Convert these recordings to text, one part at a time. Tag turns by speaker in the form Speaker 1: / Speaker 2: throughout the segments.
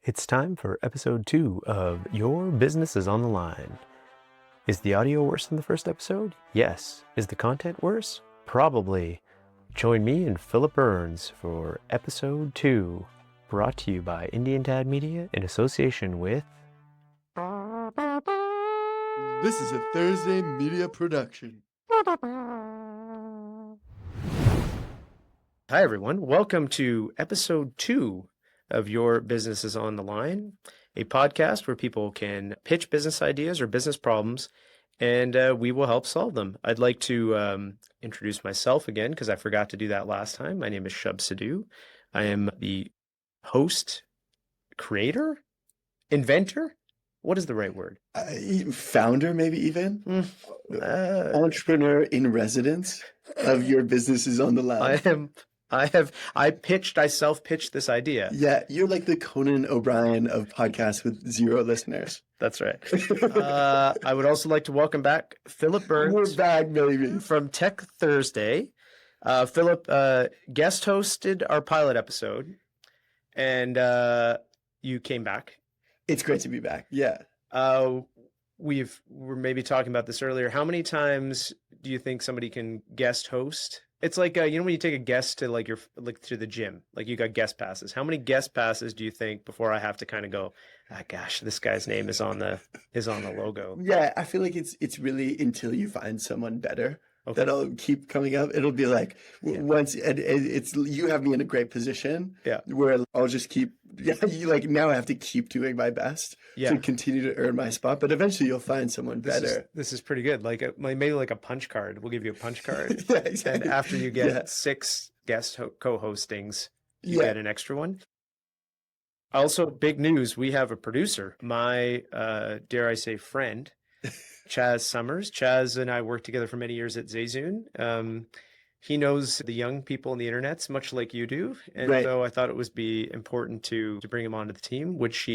Speaker 1: It's time for episode 2 of Your Business is on the Line. Is the audio worse than the first episode? Yes. Is the content worse? Probably. Join me and Phillippe Burns for episode 2, brought to you by Indian Dad Media in association with...
Speaker 2: This is a Thursday media production.
Speaker 1: Hi everyone, welcome to episode 2 of Your Business is on the Line, a podcast where people can pitch business ideas or business problems, and we will help solve them. I'd like to introduce myself again because I forgot to do that last time. My name is Shubh Sidhu. I am the host, creator, inventor. What is the right word?
Speaker 2: Founder, maybe even? Entrepreneur in residence of Your Business is on the Line.
Speaker 1: I self-pitched this idea.
Speaker 2: Yeah, you're like the Conan O'Brien of podcasts with 0 listeners.
Speaker 1: That's right. I would also like to welcome back Phillippe Burns.
Speaker 2: We're back, baby.
Speaker 1: From Tech Thursday. Phillippe guest hosted our pilot episode, and you came back.
Speaker 2: It's great to be back. Yeah.
Speaker 1: We're maybe talking about this earlier. How many times do you think somebody can guest host? It's like when you take a guest to to the gym, like you got guest passes. How many guest passes do you think before I have to kind of go, gosh, this guy's name is on the logo?
Speaker 2: Yeah, I feel like it's really until you find someone better. Okay. That'll keep coming up. It'll be like once it's you have me in a great position. Yeah, where I'll just keep. Yeah, now I have to keep doing my best to continue to earn my spot. But eventually, you'll find someone better.
Speaker 1: This is pretty good. Maybe like a punch card. We'll give you a punch card.
Speaker 2: Yeah, exactly.
Speaker 1: And after you get 6 guest co-hostings, you get an extra one. Also, big news: we have a producer. My dare I say friend. Chaz Summers. Chaz and I worked together for many years at Zayzoon. He knows the young people in the internets much like you do. And so I thought it would be important to bring him onto the team, which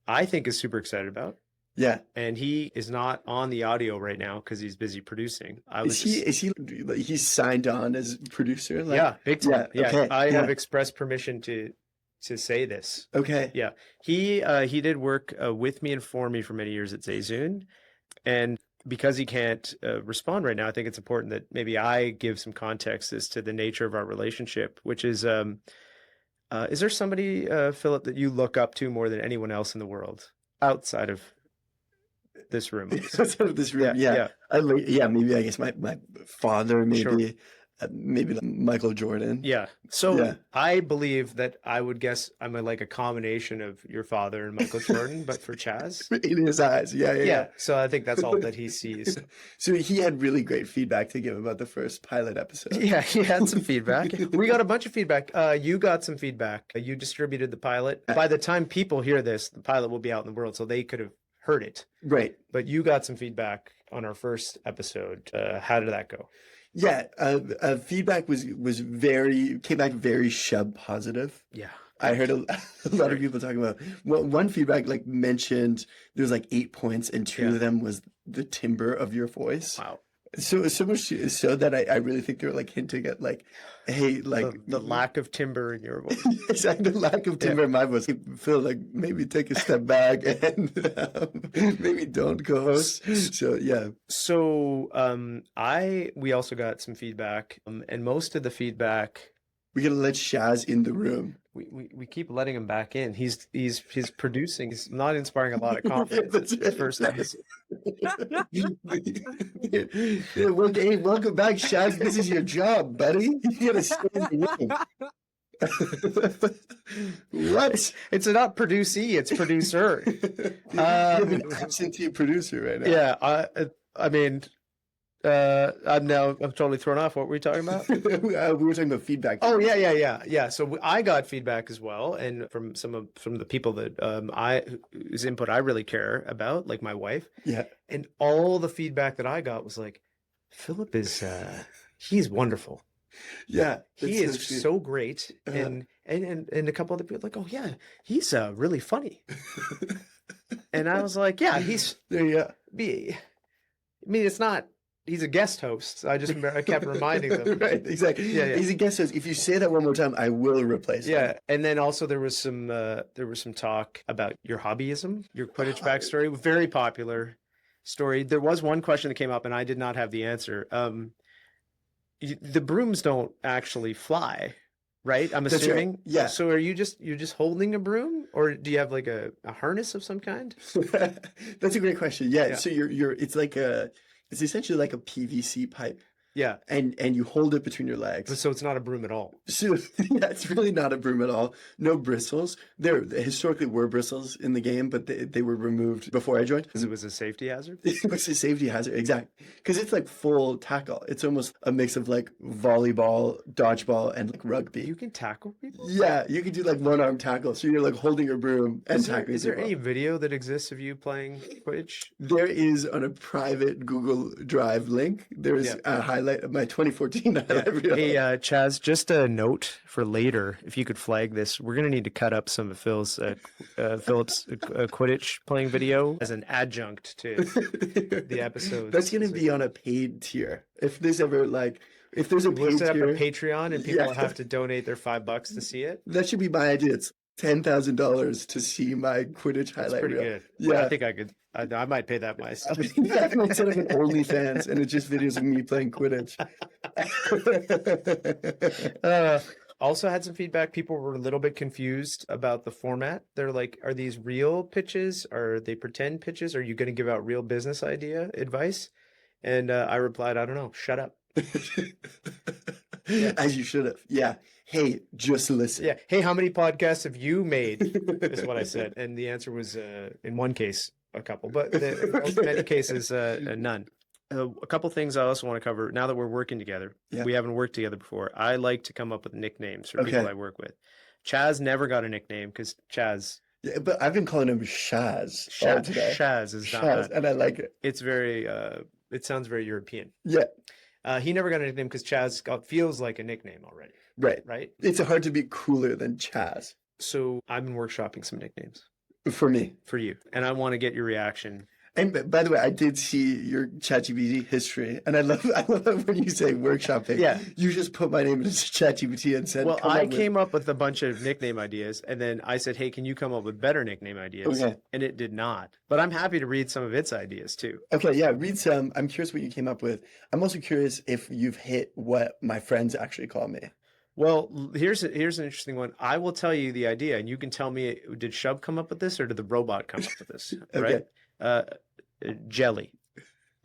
Speaker 1: I think is super excited about. Yeah. And he is not on the audio right now because he's busy producing.
Speaker 2: He's signed on as producer?
Speaker 1: Yeah, big time. Yeah.
Speaker 2: Okay.
Speaker 1: I have expressed permission to say this.
Speaker 2: Okay.
Speaker 1: Yeah. He did work with me and for me for many years at Zayzoon. And because he can't respond right now, I think it's important that maybe I give some context as to the nature of our relationship, which is there somebody, Phillippe, that you look up to more than anyone else in the world outside of this room?
Speaker 2: Outside of this room, yeah. Maybe I guess my father, maybe. Sure. Maybe Michael Jordan.
Speaker 1: Yeah. So I believe that I would guess I'm a combination of your father and Michael Jordan, but for Chaz.
Speaker 2: In his eyes. Yeah.
Speaker 1: So I think that's all that he sees.
Speaker 2: So he had really great feedback to give about the first pilot episode.
Speaker 1: Yeah, he had some feedback. We got a bunch of feedback. You got some feedback. You distributed the pilot. By the time people hear this, the pilot will be out in the world, so they could have heard it.
Speaker 2: Right.
Speaker 1: But you got some feedback on our first episode. How did that go?
Speaker 2: Yeah, feedback came back very Shubh positive.
Speaker 1: Yeah.
Speaker 2: I heard a lot of people talking about one feedback mentioned there was 8 points and 2 of them was the timbre of your voice.
Speaker 1: Wow.
Speaker 2: So much so that I really think they were hinting at hey,
Speaker 1: the lack of timbre in your voice.
Speaker 2: Exactly, the lack of timbre in my voice. I feel maybe take a step back and maybe don't co-host. So yeah.
Speaker 1: So we also got some feedback, and most of the feedback.
Speaker 2: We're gonna let Shaz in the room.
Speaker 1: We keep letting him back in. He's producing. He's not inspiring a lot of confidence.
Speaker 2: That's right.
Speaker 1: First episode.
Speaker 2: Hey, welcome back, Shaz. This is your job, buddy. You gotta stay in the room. What?
Speaker 1: It's not producee. It's producer.
Speaker 2: You have an absentee producer right now.
Speaker 1: Yeah. I mean. I'm totally thrown off. What were we talking about?
Speaker 2: We were talking about feedback.
Speaker 1: Oh yeah. So I got feedback as well, and from from the people that whose input I really care about, like my wife. Yeah. And all the feedback that I got was Phillippe is he's wonderful.
Speaker 2: Yeah,
Speaker 1: he is so great, and a couple other people oh yeah, he's really funny. And I was he's
Speaker 2: there. Yeah.
Speaker 1: I mean, it's not he's a guest host. So I kept reminding them.
Speaker 2: Right, exactly.
Speaker 1: Yeah.
Speaker 2: He's a guest host. If you say that one more time, I will replace him.
Speaker 1: Yeah, and then also there was some talk about your hobbyism, your Quidditch backstory. Very popular story. There was one question that came up, and I did not have the answer. The brooms don't actually fly, right? I'm assuming.
Speaker 2: Right. Yeah.
Speaker 1: So are you're just holding a broom, or do you have like a harness of some kind?
Speaker 2: That's a great question. Yeah. So it's essentially like a PVC pipe.
Speaker 1: Yeah.
Speaker 2: And you hold it between your legs.
Speaker 1: So it's not a broom at all.
Speaker 2: So yeah, it's really not a broom at all. No bristles. There historically were bristles in the game, but they were removed before I joined.
Speaker 1: Because it was a safety hazard?
Speaker 2: It was a safety hazard, exactly. Because it's like full tackle. It's almost a mix of like volleyball, dodgeball, and like rugby.
Speaker 1: You can tackle people?
Speaker 2: Yeah, you can do like one-arm tackle. So you're like holding your broom and tackling people.
Speaker 1: Is there any video that exists of you playing Quidditch?
Speaker 2: There is on a private Google Drive link. There is a highlight of my 2014 highlight reel.
Speaker 1: Hey, Chaz, just a note for later. If you could flag this, we're going to need to cut up some of Philip's Quidditch playing video as an adjunct to the episode.
Speaker 2: That's going to be on a paid tier. If there's ever if there's a paid
Speaker 1: set up
Speaker 2: tier,
Speaker 1: a Patreon and people have to donate their $5 to see it.
Speaker 2: That should be my idea. It's $10,000 to see my Quidditch highlight
Speaker 1: pretty
Speaker 2: reel.
Speaker 1: Good.
Speaker 2: Yeah,
Speaker 1: well, I think I could. I might pay that myself.
Speaker 2: Instead of an OnlyFans, and it's just videos of me playing Quidditch.
Speaker 1: Also had some feedback. People were a little bit confused about the format. They're like, are these real pitches? Are they pretend pitches? Are you going to give out real business idea advice? And I replied, I don't know. Shut up.
Speaker 2: As you should have. Yeah. Hey, just listen.
Speaker 1: Yeah. Hey, how many podcasts have you made? Is what I said. And the answer was, in one case, a couple, but in many cases, none. A couple things I also want to cover now that we're working together. Yeah. We haven't worked together before. I like to come up with nicknames for people I work with. Chaz never got a nickname because Chaz.
Speaker 2: Yeah, but I've been calling him Shaz.
Speaker 1: Shaz is not bad.
Speaker 2: And I like it.
Speaker 1: It's very, it sounds very European.
Speaker 2: Yeah.
Speaker 1: He never got a nickname because Chaz feels like a nickname already. Right.
Speaker 2: It's hard to be cooler than Chaz.
Speaker 1: So I've been workshopping some nicknames.
Speaker 2: For me.
Speaker 1: For you. And I want to get your reaction.
Speaker 2: And by the way, I did see your ChatGPT history, and I love when you say workshopping. Yeah. You just put my name into ChatGPT and said,
Speaker 1: well, I came up with a bunch of nickname ideas, and then I said, hey, can you come up with better nickname ideas? Okay. And it did not. But I'm happy to read some of its ideas, too.
Speaker 2: Okay, yeah, read some. I'm curious what you came up with. I'm also curious if you've hit what my friends actually call me.
Speaker 1: Well, here's an interesting one. I will tell you the idea, and you can tell me, did Shubh come up with this, or did the robot come up with this?
Speaker 2: Okay.
Speaker 1: Right? Jelly.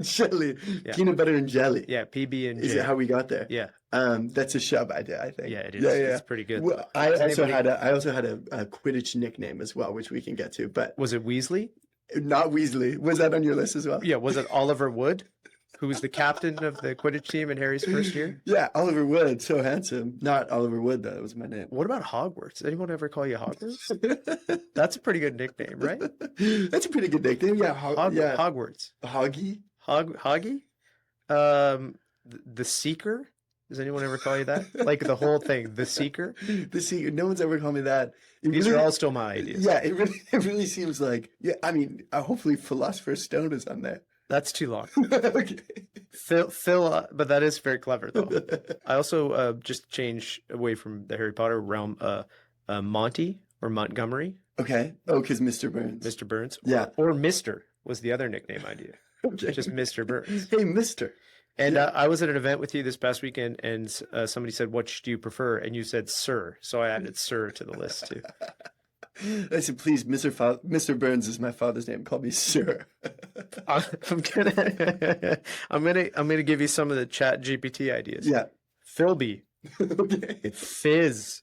Speaker 2: Jelly. Yeah. Peanut butter and jelly.
Speaker 1: Yeah, PB and J.
Speaker 2: Is it how we got there?
Speaker 1: Yeah.
Speaker 2: That's a Shubh idea, I think.
Speaker 1: Yeah, it is. Yeah. It's pretty good.
Speaker 2: Well, I also had a Quidditch nickname as well, which we can get to. But
Speaker 1: was it Weasley?
Speaker 2: Not Weasley. Was that on your list as well?
Speaker 1: Yeah. Was it Oliver Wood, who was the captain of the Quidditch team in Harry's first year?
Speaker 2: Yeah, Oliver Wood. So handsome. Not Oliver Wood, though. That was my name.
Speaker 1: What about Hogwarts? Anyone ever call you Hogwarts? That's a pretty good nickname, right?
Speaker 2: That's a pretty good nickname. Yeah.
Speaker 1: Hogwarts.
Speaker 2: Hoggy?
Speaker 1: Hoggy? The Seeker? Does anyone ever call you that? Like the whole thing, the Seeker?
Speaker 2: The Seeker. No one's ever called me that.
Speaker 1: These are all still my ideas.
Speaker 2: Yeah, it really seems like, I mean, hopefully Philosopher's Stone is on there.
Speaker 1: That's too long.
Speaker 2: Okay.
Speaker 1: Phil, but that is very clever, though. I also just changed away from the Harry Potter realm, Monty or Montgomery.
Speaker 2: Okay. Oh, because Mr. Burns.
Speaker 1: Mr. Burns.
Speaker 2: Yeah.
Speaker 1: Or Mr. was the other nickname idea. Okay. Just Mr. Burns.
Speaker 2: Hey, Mr.
Speaker 1: And I was at an event with you this past weekend, and somebody said, "Which do you prefer?" And you said, "Sir." So I added "Sir" to the list too.
Speaker 2: I said, "Please, Mr. Burns is my father's name. Call me Sir."
Speaker 1: I'm gonna give you some of the ChatGPT ideas.
Speaker 2: Yeah.
Speaker 1: Philby.
Speaker 2: Okay.
Speaker 1: Fizz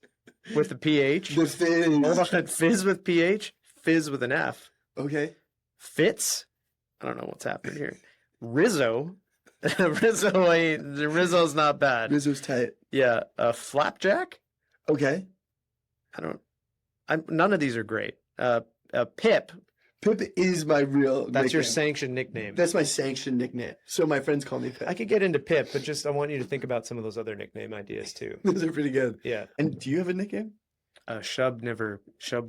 Speaker 1: with a PH.
Speaker 2: The Fizz.
Speaker 1: Hold on. Fizz with PH. Fizz with an F.
Speaker 2: Okay.
Speaker 1: Fitz. I don't know what's happening here. Rizzo. Rizzo's not bad.
Speaker 2: Rizzo's tight.
Speaker 1: Yeah. Flapjack.
Speaker 2: Okay.
Speaker 1: None of these are great. Pip.
Speaker 2: Pip is my real
Speaker 1: That's
Speaker 2: nickname.
Speaker 1: your sanctioned nickname.
Speaker 2: That's my sanctioned nickname. So my friends call me Pip.
Speaker 1: I could get into Pip, but I want you to think about some of those other nickname ideas too.
Speaker 2: Those are pretty good.
Speaker 1: Yeah.
Speaker 2: And do you have a nickname?
Speaker 1: Shubh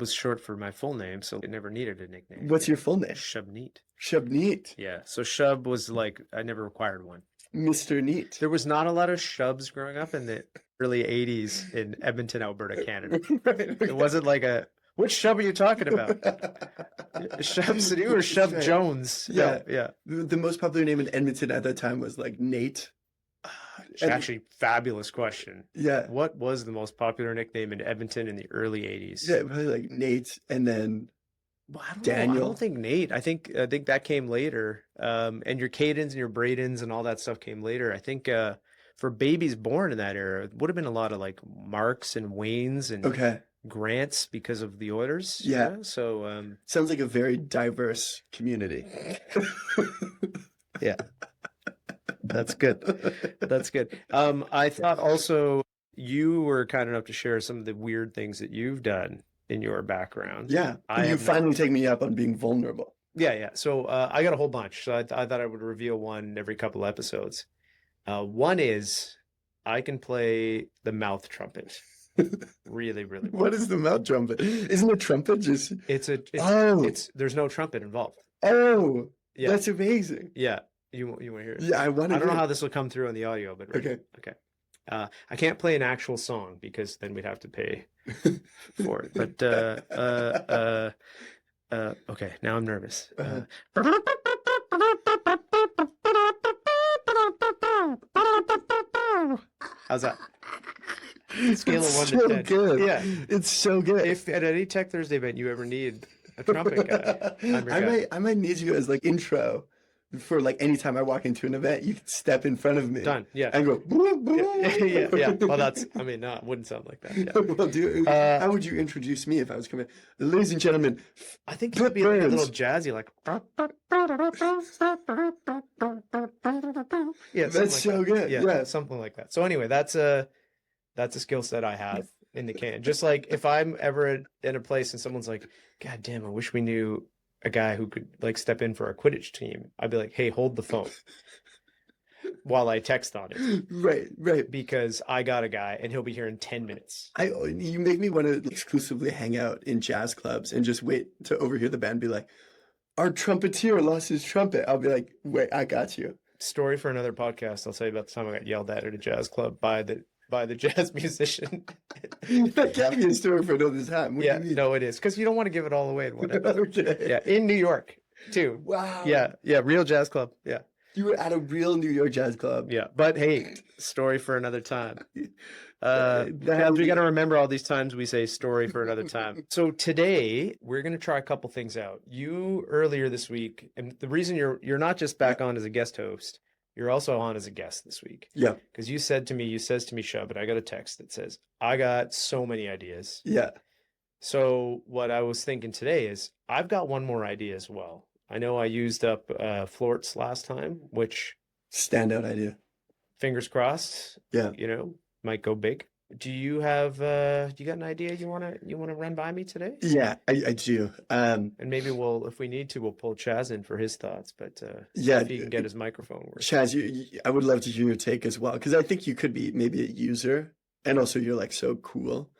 Speaker 1: was short for my full name, so it never needed a nickname.
Speaker 2: What's your full name?
Speaker 1: Shubneet.
Speaker 2: Shubh Neat.
Speaker 1: Yeah. So Shubh was like, I never required one.
Speaker 2: Mr. Neat.
Speaker 1: There was not a lot of Shubs growing up in the early 80s in Edmonton, Alberta, Canada. It wasn't like a, which Shub are you talking about? Shubh Sidhu or Shubh
Speaker 2: Right.
Speaker 1: Jones?
Speaker 2: Yeah.
Speaker 1: Yeah.
Speaker 2: The most popular name in Edmonton at that time was like Nate.
Speaker 1: Actually, fabulous question.
Speaker 2: Yeah.
Speaker 1: What was the most popular nickname in Edmonton in the early 80s?
Speaker 2: Yeah, probably like Nate and then
Speaker 1: Well, I don't
Speaker 2: Daniel.
Speaker 1: know. I don't think Nate. I think that came later. And your Cadens and your Bradens and all that stuff came later. I think for babies born in that era, it would have been a lot of like Marks and Waynes and
Speaker 2: Okay.
Speaker 1: Grants because of the Oilers.
Speaker 2: Yeah.
Speaker 1: So
Speaker 2: Sounds like a very diverse community.
Speaker 1: yeah. That's good. That's good. I thought also you were kind enough to share some of the weird things that you've done in your background.
Speaker 2: Yeah.
Speaker 1: I
Speaker 2: You
Speaker 1: have
Speaker 2: finally take me up on being vulnerable.
Speaker 1: Yeah. So I got a whole bunch. So I thought I would reveal one every couple episodes. One is I can play the mouth trumpet really, really well.
Speaker 2: What is the mouth trumpet? Isn't a trumpet just...
Speaker 1: Oh, there's no trumpet involved.
Speaker 2: Oh,
Speaker 1: Yeah.
Speaker 2: that's amazing.
Speaker 1: Yeah. You want to hear it?
Speaker 2: Yeah, I want to
Speaker 1: I don't know how this will come through on the audio, but ready?
Speaker 2: Okay.
Speaker 1: I can't play an actual song because then we'd have to pay for it. But okay, now I'm nervous. How's that? Scale of 1 to 10.
Speaker 2: Good.
Speaker 1: Yeah,
Speaker 2: It's so good.
Speaker 1: if at any Tech Thursday event you ever need a trumpet guy, I'm your guy.
Speaker 2: I might need you as like intro for like anytime I walk into an event, you can step in front of me.
Speaker 1: Done. Yeah.
Speaker 2: And go. Boo, boo.
Speaker 1: Yeah. Well, no, it wouldn't sound like that. Yeah.
Speaker 2: Well, how would you introduce me if I was coming? Ladies and gentlemen,
Speaker 1: I think it would be like a
Speaker 2: Burns.
Speaker 1: little jazzy, like. Yeah,
Speaker 2: That's so good. Yeah.
Speaker 1: something like that. So anyway, that's a skill set I have in the can. Just like if I'm ever in a place and someone's like, "God damn, I wish we knew a guy who could like step in for a Quidditch team," I'd be like, "Hey, hold the phone while I text on it."
Speaker 2: Right.
Speaker 1: Because I got a guy and he'll be here in 10 minutes.
Speaker 2: You make me want to exclusively hang out in jazz clubs and just wait to overhear the band be like, "Our trumpeter lost his trumpet." I'll be like, "Wait, I got you."
Speaker 1: Story for another podcast. I'll tell you about the time I got yelled at a jazz club by the jazz musician.
Speaker 2: That can't be a story for another time. What do
Speaker 1: Yeah,
Speaker 2: you mean?
Speaker 1: no, it is because you don't want to give it all away in one episode.
Speaker 2: Okay.
Speaker 1: Yeah, in New York too.
Speaker 2: Wow.
Speaker 1: Yeah, real jazz club. Yeah,
Speaker 2: You were at a real New York jazz club.
Speaker 1: yeah. But hey, story for another time.
Speaker 2: That
Speaker 1: Fans, we
Speaker 2: would
Speaker 1: got to remember all these times we say story for another time. So today we're going to try a couple things out. You earlier this week, and the reason you're not just back on as a guest host, you're also on as a guest this week.
Speaker 2: Yeah.
Speaker 1: Because you says to me, Shub, but I got a text that says, I got so many ideas.
Speaker 2: Yeah.
Speaker 1: So what I was thinking today is I've got one more idea as well. I know I used up Florts last time, which
Speaker 2: Standout idea.
Speaker 1: fingers crossed,
Speaker 2: Yeah.
Speaker 1: Might go big. Do you have you got an idea you wanna run by me today?
Speaker 2: Yeah, I do.
Speaker 1: And maybe if we need to, we'll pull Chaz in for his thoughts, but
Speaker 2: Yeah.
Speaker 1: if he can get his microphone working.
Speaker 2: Chaz, I would love to hear your take as well, because I think you could be maybe a user, and also you're like so cool.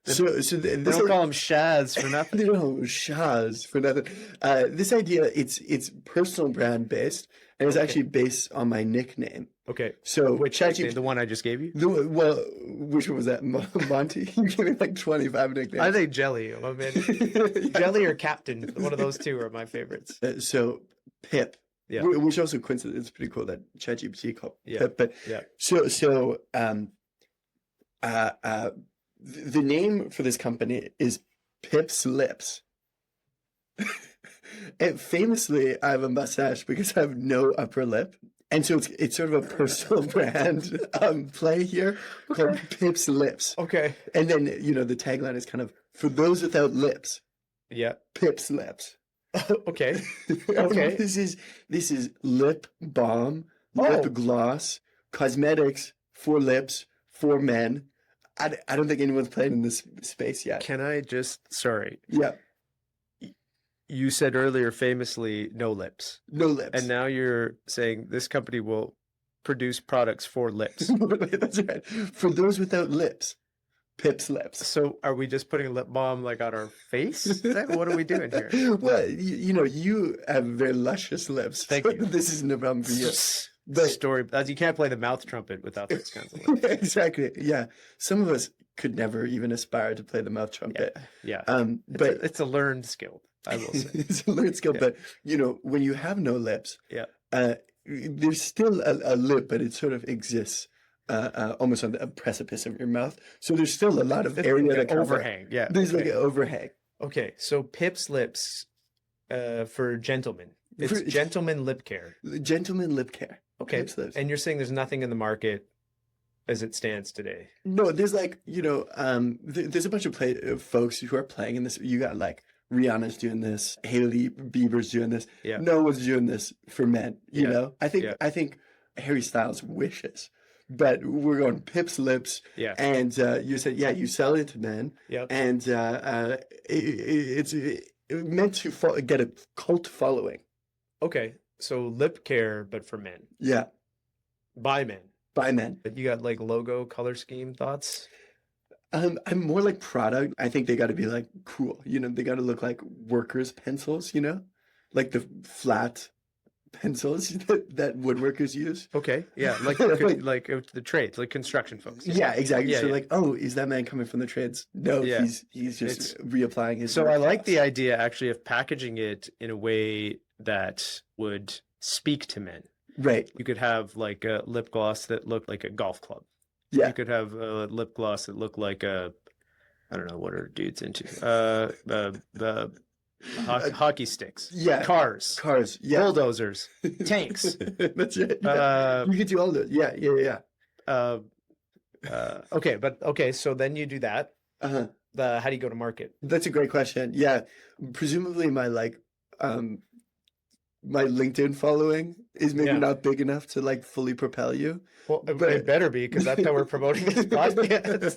Speaker 2: This
Speaker 1: Don't call him Shaz for nothing.
Speaker 2: No, Shaz for nothing. This idea, it's personal brand based, and it's actually based on my nickname.
Speaker 1: Okay.
Speaker 2: So
Speaker 1: Which nickname? The one I just gave you?
Speaker 2: Which one was that? Monty? You gave me like 25 nicknames.
Speaker 1: I think Jelly. I mean, Jelly or Captain. One of those two are my favorites.
Speaker 2: So Pip.
Speaker 1: Yeah.
Speaker 2: Which also coincidentally, it's pretty cool that ChatGPT called Pip. But
Speaker 1: yeah.
Speaker 2: The name for this company is Pip's Lips. And famously, I have a mustache because I have no upper lip. And so it's sort of a personal brand play here called Pip's Lips.
Speaker 1: Okay.
Speaker 2: And then, the tagline is kind of, for those without lips,
Speaker 1: Yeah.
Speaker 2: Pip's Lips.
Speaker 1: Okay. Okay.
Speaker 2: This is lip balm, lip gloss, cosmetics for lips, for men. I don't think anyone's playing in this space yet.
Speaker 1: Can I sorry.
Speaker 2: Yeah.
Speaker 1: You said earlier famously no lips.
Speaker 2: No lips.
Speaker 1: And now you're saying this company will produce products for lips.
Speaker 2: That's right. For those without lips. Pip's lips.
Speaker 1: So are we just putting a lip balm like on our face? What are we doing here?
Speaker 2: Well, you have very luscious lips.
Speaker 1: Thank
Speaker 2: so
Speaker 1: you.
Speaker 2: This isn't a problem for you.
Speaker 1: But story, you can't play the mouth trumpet without those kinds of lips.
Speaker 2: Exactly. Yeah. Some of us could never even aspire to play the mouth trumpet.
Speaker 1: Yeah.
Speaker 2: But
Speaker 1: it's a learned skill, I will say.
Speaker 2: It's a learned skill. But when you have no lips, there's still a lip, but it sort of exists almost on the precipice of your mouth. So there's still a lot of area
Speaker 1: like overhang. Yeah.
Speaker 2: There's like an overhang.
Speaker 1: Okay. So Pip's lips for gentlemen. It's gentleman lip care.
Speaker 2: Gentleman lip care.
Speaker 1: Okay. And you're saying there's nothing in the market as it stands today?
Speaker 2: No, there's like, there's a bunch of folks who are playing in this. You got like Rihanna's doing this, Hailey Bieber's doing this.
Speaker 1: Yeah.
Speaker 2: No one's doing this for men, you know? I think Harry Styles wishes. But we're going Pip's lips.
Speaker 1: Yeah.
Speaker 2: And you said, you sell it to men.
Speaker 1: Yeah.
Speaker 2: And it's meant to get a cult following.
Speaker 1: Okay. So lip care, but for men.
Speaker 2: Yeah.
Speaker 1: By men.
Speaker 2: By men.
Speaker 1: You got like logo, color scheme thoughts?
Speaker 2: I'm more like product. I think they got to be like cool. They got to look like workers' pencils, like the flat pencils that woodworkers use.
Speaker 1: Okay. Yeah. Like the trades, like construction folks.
Speaker 2: Yeah, exactly.
Speaker 1: Yeah,
Speaker 2: so like, oh, is that man coming from the trades? No, he's just reapplying his.
Speaker 1: So I like the idea actually of packaging it in a way that would speak to men.
Speaker 2: Right.
Speaker 1: You could have like a lip gloss that looked like a golf club.
Speaker 2: Yeah.
Speaker 1: You could have a lip gloss that looked like I don't know, what are dudes into? Hockey sticks.
Speaker 2: Yeah.
Speaker 1: Cars.
Speaker 2: Yeah.
Speaker 1: Bulldozers. Tanks.
Speaker 2: That's it. Yeah. You could do all those. Yeah.
Speaker 1: Okay. So then you do that.
Speaker 2: Uh-huh.
Speaker 1: How do you go to market?
Speaker 2: That's a great question. Yeah. Presumably my LinkedIn following is maybe not big enough to like fully propel you.
Speaker 1: Well, it better be, because that's how we're promoting this podcast.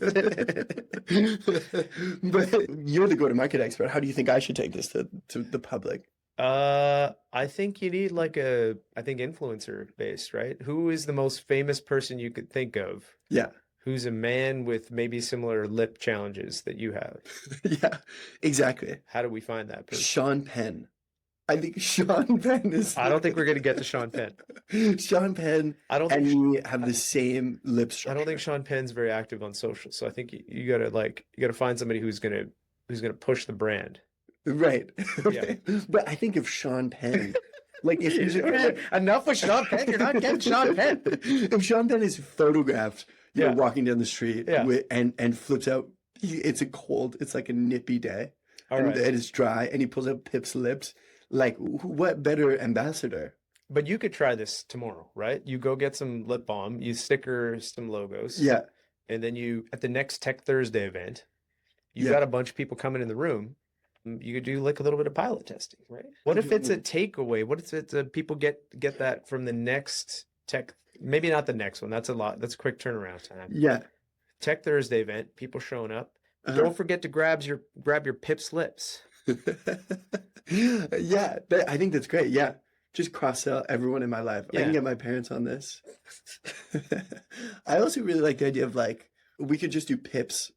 Speaker 2: But you're the go-to-market expert. How do you think I should take this to the public?
Speaker 1: I think you need influencer based, right? Who is the most famous person you could think of?
Speaker 2: Yeah.
Speaker 1: Who's a man with maybe similar lip challenges that you have?
Speaker 2: Yeah, exactly.
Speaker 1: How do we find that person?
Speaker 2: Sean Penn. I think Sean Penn is.
Speaker 1: I don't think we're going to get to Sean Penn.
Speaker 2: Sean Penn and me have the same lip structure.
Speaker 1: I don't think Sean Penn's very active on social, so I think you gotta find somebody who's gonna push the brand.
Speaker 2: Right.
Speaker 1: Yeah.
Speaker 2: But I think if Sean Penn, like if
Speaker 1: enough with Sean Penn, you're not getting Sean Penn.
Speaker 2: If Sean Penn is photographed, walking down the street and flips out, it's like a nippy day, and it's dry, and he pulls out Pip's lips. Like, what better ambassador?
Speaker 1: But you could try this tomorrow, right? You go get some lip balm, you sticker some logos.
Speaker 2: Yeah.
Speaker 1: And then at the next Tech Thursday event, you got a bunch of people coming in the room. You could do like a little bit of pilot testing, right? What if it's a takeaway? What if it's people get that from the next tech, maybe not the next one. That's a lot. That's a quick turnaround time.
Speaker 2: Yeah.
Speaker 1: Tech Thursday event, people showing up. Don't forget to grab your Pip's lips.
Speaker 2: Yeah, I think that's great. Yeah, just cross-sell everyone in my life. I can get my parents on this. I also really like the idea of like, we could just do Pip's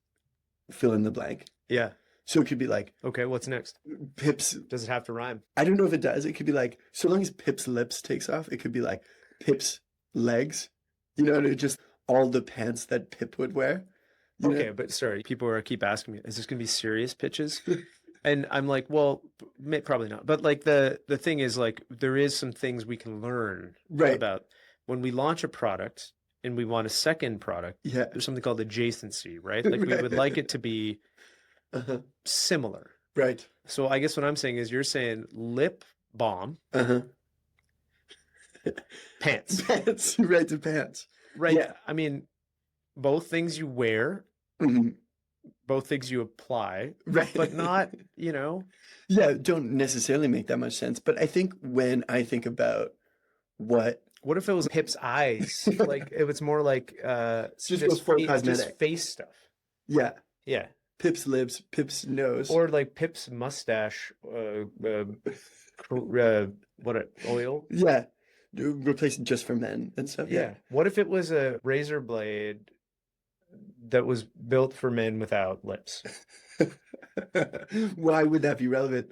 Speaker 2: fill in the blank.
Speaker 1: Yeah.
Speaker 2: So it could be like,
Speaker 1: okay, what's next?
Speaker 2: Pip's.
Speaker 1: Does it have to rhyme?
Speaker 2: I don't know if it does. It could be like, so long as Pip's lips takes off, it could be like Pip's legs. Just all the pants that Pip would wear.
Speaker 1: Okay, but sorry, people keep asking me, is this going to be serious pitches? And I'm like, well, probably not. But like the thing is, like, there is some things we can learn about when we launch a product and we want a second product. Yeah. There's something called adjacency, right? Like we would like it to be similar.
Speaker 2: Right.
Speaker 1: So I guess what I'm saying is you're saying lip balm. Pants.
Speaker 2: Pants. Right, to pants.
Speaker 1: Right. Yeah. I mean, both things you wear.
Speaker 2: Mm-hmm.
Speaker 1: Both things you apply,
Speaker 2: right?
Speaker 1: But not,
Speaker 2: Yeah, don't necessarily make that much sense. But I think when I think about what
Speaker 1: if it was Pip's eyes? Like it was more like
Speaker 2: just
Speaker 1: face stuff.
Speaker 2: Yeah.
Speaker 1: Yeah.
Speaker 2: Pip's lips, Pip's nose,
Speaker 1: or like Pip's mustache. Oil?
Speaker 2: Yeah, replace it just for men and stuff.
Speaker 1: Yeah. What if it was a razor blade that was built for men without lips.
Speaker 2: Why would that be relevant?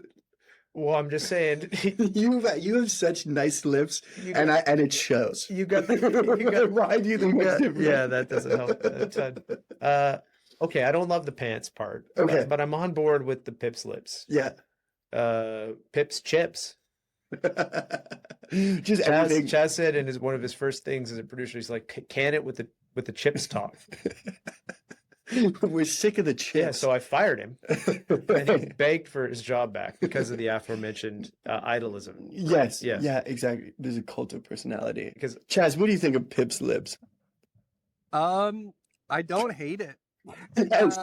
Speaker 1: Well, I'm just saying,
Speaker 2: you have such nice lips, and it shows.
Speaker 1: You got
Speaker 2: Why do you think that's different?
Speaker 1: Yeah, that doesn't help a ton. Okay, I don't love the pants part.
Speaker 2: Okay,
Speaker 1: but I'm on board with the Pips lips.
Speaker 2: Yeah.
Speaker 1: Pips chips.
Speaker 2: Just everything.
Speaker 1: Chaz said in one of his first things as a producer, he's like, can it with the chips top.
Speaker 2: We're sick of the chips.
Speaker 1: Yeah, so I fired him, and he begged for his job back because of the aforementioned idolism.
Speaker 2: Yes, yeah, exactly. There's a cult of personality.
Speaker 1: Because
Speaker 2: Chaz, what do you think of Pip's lips?
Speaker 3: I don't hate it.
Speaker 2: Yes.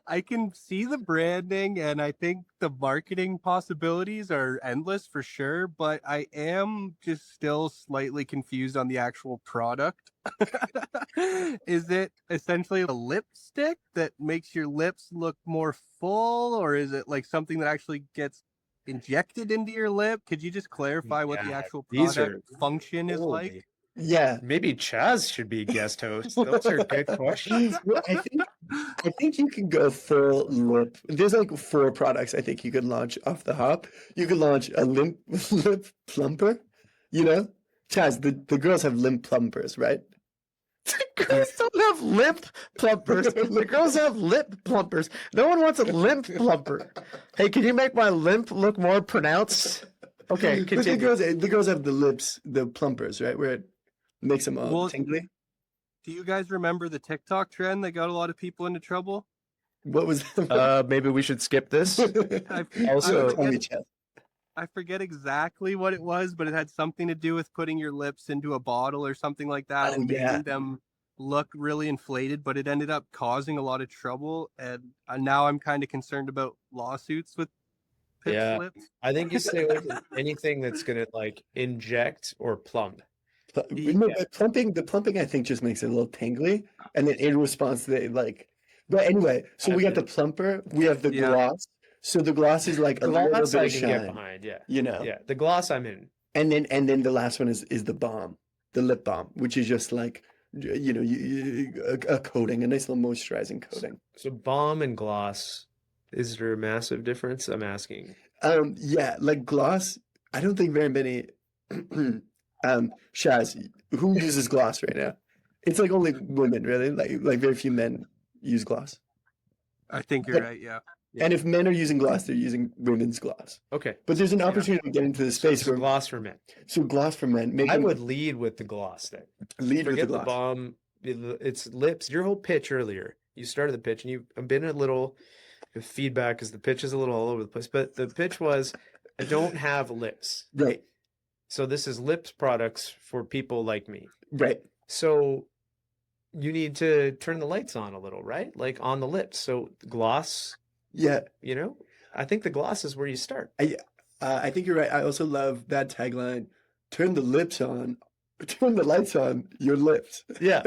Speaker 3: I can see the branding, and I think the marketing possibilities are endless for sure, but I am just still slightly confused on the actual product. Is it essentially a lipstick that makes your lips look more full, or is it like something that actually gets injected into your lip? Could you just clarify what the actual product function is like?
Speaker 2: Yeah,
Speaker 1: maybe Chaz should be guest host. Those are good questions.
Speaker 2: Well, I think you can go full lip. There's like 4 products I think you could launch off the hop. You could launch a lip plumper, you know? Chaz, the girls have lip plumpers, right?
Speaker 1: The girls don't have lip plumpers. The girls have lip plumpers. No one wants a lip plumper. Hey, can you make my lip look more pronounced? Okay, continue.
Speaker 2: But the girls have the lips, the plumpers, right? Where it makes them all tingly.
Speaker 3: Do you guys remember the TikTok trend that got a lot of people into trouble?
Speaker 2: What was that?
Speaker 1: Maybe we should skip this.
Speaker 3: I forget exactly what it was, but it had something to do with putting your lips into a bottle or something like that and making them look really inflated, but it ended up causing a lot of trouble. And now I'm kind of concerned about lawsuits with Pip's lips.
Speaker 1: I think you stay away from anything that's going to like inject or plump.
Speaker 2: No, but the plumping I think just makes it a little tingly, and then in response to the like. But anyway, so we got the plumper, we have the gloss. So the gloss is like a little bit of shine.
Speaker 1: Get behind,
Speaker 2: you know.
Speaker 1: Yeah, the gloss I'm in.
Speaker 2: And then the last one is the balm, the lip balm, which is just like a coating, a nice little moisturizing coating.
Speaker 1: So balm and gloss, is there a massive difference? I'm asking.
Speaker 2: Yeah, like gloss. I don't think very many. Shaz, who uses gloss right now? It's like only women, really. Like very few men use gloss.
Speaker 3: I think you're right. Yeah.
Speaker 2: And if men are using gloss, they're using women's gloss.
Speaker 1: Okay.
Speaker 2: But there's an opportunity to get into the space where
Speaker 1: gloss for men.
Speaker 2: So gloss for men.
Speaker 1: I would lead with the gloss then. Forget the balm. It's lips. Your whole pitch earlier. You started the pitch, and you've been a little feedback because the pitch is a little all over the place. But the pitch was, I don't have lips.
Speaker 2: Right.
Speaker 1: So this is lips products for people like me.
Speaker 2: Right.
Speaker 1: So you need to turn the lights on a little, right? Like on the lips. So gloss.
Speaker 2: Yeah.
Speaker 1: You know, I think the gloss is where you start.
Speaker 2: I think you're right. I also love that tagline, turn the lips on, turn the lights on your lips.
Speaker 1: Yeah.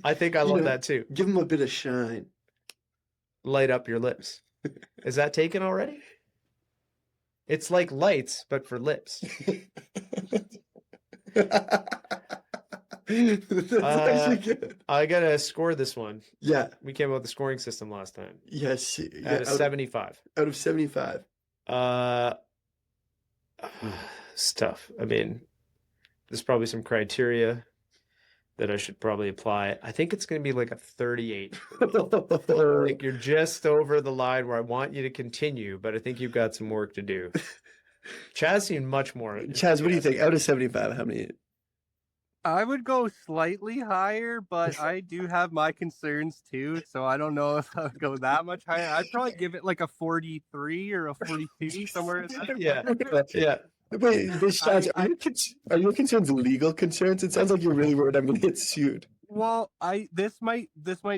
Speaker 1: I think I love that too.
Speaker 2: Give them a bit of shine.
Speaker 1: Light up your lips. Is that taken already? It's like lights, but for lips. I gotta score this one.
Speaker 2: Yeah.
Speaker 1: We came up with the scoring system last time.
Speaker 2: Yes.
Speaker 1: Out of 75.
Speaker 2: Out of 75.
Speaker 1: It's tough. I mean, there's probably some criteria that I should probably apply. I think it's going to be like a 38. Like you're just over the line where I want you to continue, but I think you've got some work to do. Chaz seemed much more.
Speaker 2: Chaz, what do you think? Out of 75, how many?
Speaker 3: I would go slightly higher, but I do have my concerns too, so I don't know if I would go that much higher. I'd probably give it like a 43 or a 42, somewhere in there.
Speaker 1: Yeah.
Speaker 2: Wait, Chaz, are your concerns legal concerns? It sounds like you're really worried I'm going to get sued.
Speaker 3: Well, this might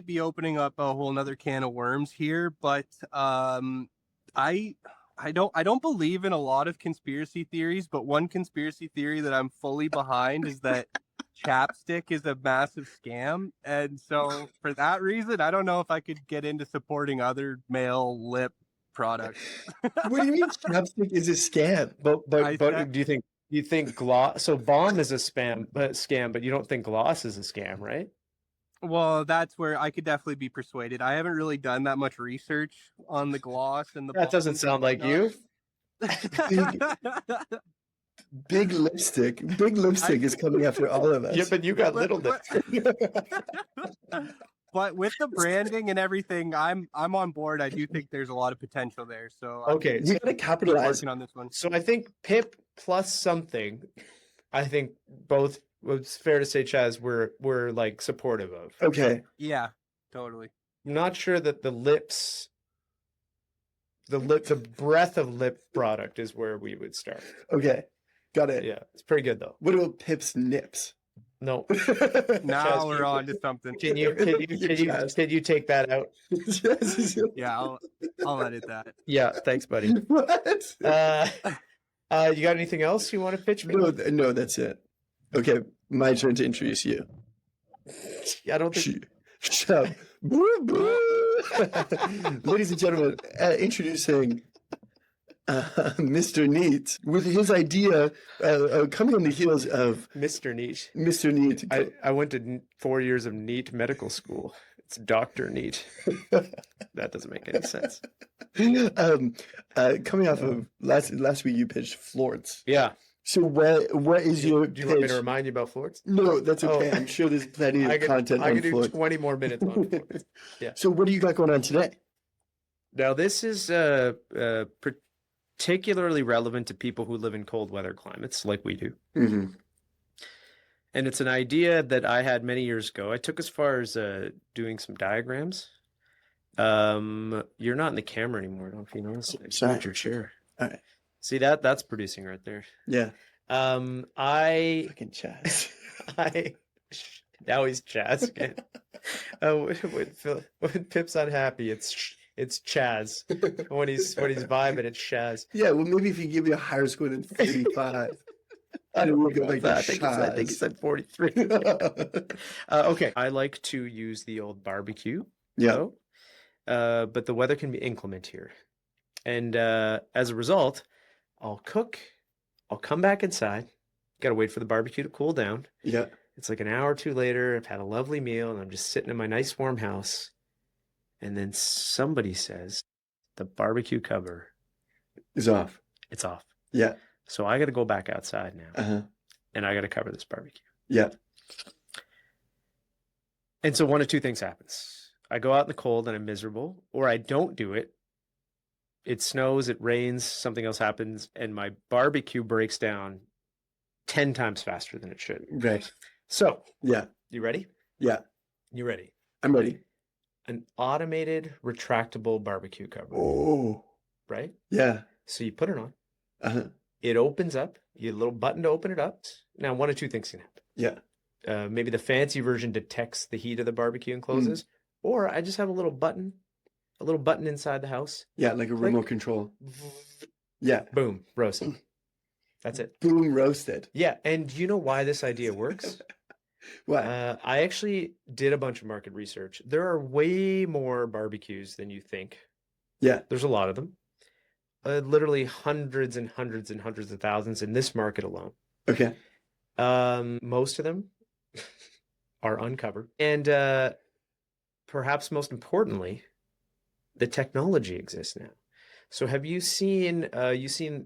Speaker 3: be opening up a whole nother can of worms here, but I don't believe in a lot of conspiracy theories, but one conspiracy theory that I'm fully behind is that chapstick is a massive scam. And so for that reason, I don't know if I could get into supporting other male lip products.
Speaker 2: What do you mean chapstick is a scam?
Speaker 1: But do you think gloss? So balm is a scam, but you don't think gloss is a scam, right?
Speaker 3: Well, that's where I could definitely be persuaded. I haven't really done that much research on the gloss and the
Speaker 1: That doesn't
Speaker 3: bottoms and
Speaker 1: sound like you.
Speaker 3: whatnot.
Speaker 2: Big lipstick. Big lipstick is coming after all of us.
Speaker 1: Yeah, but you got little
Speaker 3: but, but with the branding and everything, I'm on board. I do think there's a lot of potential there. So
Speaker 1: Okay,
Speaker 2: You gotta capitalize.
Speaker 3: working on this one.
Speaker 1: so I think Pip plus something. I think both. It's fair to say, Chaz, we're like supportive of.
Speaker 2: Okay.
Speaker 3: Yeah, totally.
Speaker 1: I'm not sure that the lips, the breadth of lip product is where we would start.
Speaker 2: Okay. Got it.
Speaker 1: Yeah, it's pretty good though.
Speaker 2: What about Pip's nips?
Speaker 1: No,
Speaker 3: Now
Speaker 1: Chaz,
Speaker 3: we're on to something.
Speaker 1: can you take that out?
Speaker 3: Yeah, I'll edit that.
Speaker 1: Yeah, thanks, buddy.
Speaker 2: What?
Speaker 1: You got anything else you want to pitch me?
Speaker 2: No, that's it. Okay, my turn to introduce you.
Speaker 1: I don't think.
Speaker 2: Shub. Ladies and gentlemen, introducing Mr. Neat with his idea coming on the heels of
Speaker 1: Mr. Neat.
Speaker 2: Mr. Neat.
Speaker 1: I went to 4 years of Neat medical school. It's Dr. Neat. That doesn't make any sense.
Speaker 2: Coming off of last week, you pitched Florence.
Speaker 1: Yeah.
Speaker 2: So what is your
Speaker 1: Do you want me
Speaker 2: pitch?
Speaker 1: to remind you about Florence?
Speaker 2: No, that's okay.
Speaker 1: Oh.
Speaker 2: I'm sure there's plenty of content
Speaker 1: I
Speaker 2: on
Speaker 1: could do
Speaker 2: Florence.
Speaker 1: 20 more minutes on Florence. Yeah.
Speaker 2: So what do you got going on today?
Speaker 1: Now, this is particularly relevant to people who live in cold weather climates like we do.
Speaker 2: Mm-hmm.
Speaker 1: And it's an idea that I had many years ago. I took as far as doing some diagrams. You're not in the camera anymore, don't you notice? I just moved your chair.
Speaker 2: All right.
Speaker 1: See that's producing right there.
Speaker 2: Yeah.
Speaker 1: I
Speaker 2: Fucking Chaz.
Speaker 1: now he's Chaz again. When Pip's unhappy, it's Chaz. When he's vibing, it's Chaz.
Speaker 2: Yeah, well, maybe if you give me a higher score than 35. I don't want to go back to
Speaker 1: I think he said 43. Okay. I like to use the old barbecue.
Speaker 2: Yeah.
Speaker 1: But the weather can be inclement here. And as a result, I'll cook. I'll come back inside. Got to wait for the barbecue to cool down.
Speaker 2: Yeah.
Speaker 1: It's like an hour or two later. I've had a lovely meal and I'm just sitting in my nice warm house. And then somebody says, the barbecue cover
Speaker 2: It's off.
Speaker 1: It's off.
Speaker 2: Yeah.
Speaker 1: So I got to go back outside now.
Speaker 2: Uh-huh.
Speaker 1: And I got to cover this barbecue.
Speaker 2: Yeah.
Speaker 1: And so one of two things happens. I go out in the cold and I'm miserable, or I don't do it. It snows, it rains, something else happens, and my barbecue breaks down 10 times faster than it should.
Speaker 2: Right.
Speaker 1: So,
Speaker 2: Yeah.
Speaker 1: you ready?
Speaker 2: Yeah.
Speaker 1: You ready?
Speaker 2: I'm ready.
Speaker 1: An automated retractable barbecue cover,
Speaker 2: Oh.
Speaker 1: right?
Speaker 2: Yeah.
Speaker 1: So you put it on.
Speaker 2: Uh-huh.
Speaker 1: It opens up. You get a little button to open it up. Now, one of two things can happen.
Speaker 2: Yeah.
Speaker 1: Maybe the fancy version detects the heat of the barbecue and closes, or I just have a little button inside the house.
Speaker 2: Yeah, like a remote control. Yeah.
Speaker 1: Boom, roasted. That's it.
Speaker 2: Boom, roasted.
Speaker 1: Yeah, and do you know why this idea works?
Speaker 2: What?
Speaker 1: I actually did a bunch of market research. There are way more barbecues than you think.
Speaker 2: Yeah.
Speaker 1: There's a lot of them. Literally hundreds and hundreds and hundreds of thousands in this market alone.
Speaker 2: Okay.
Speaker 1: Most of them are uncovered. And perhaps most importantly, the technology exists now. So have you seen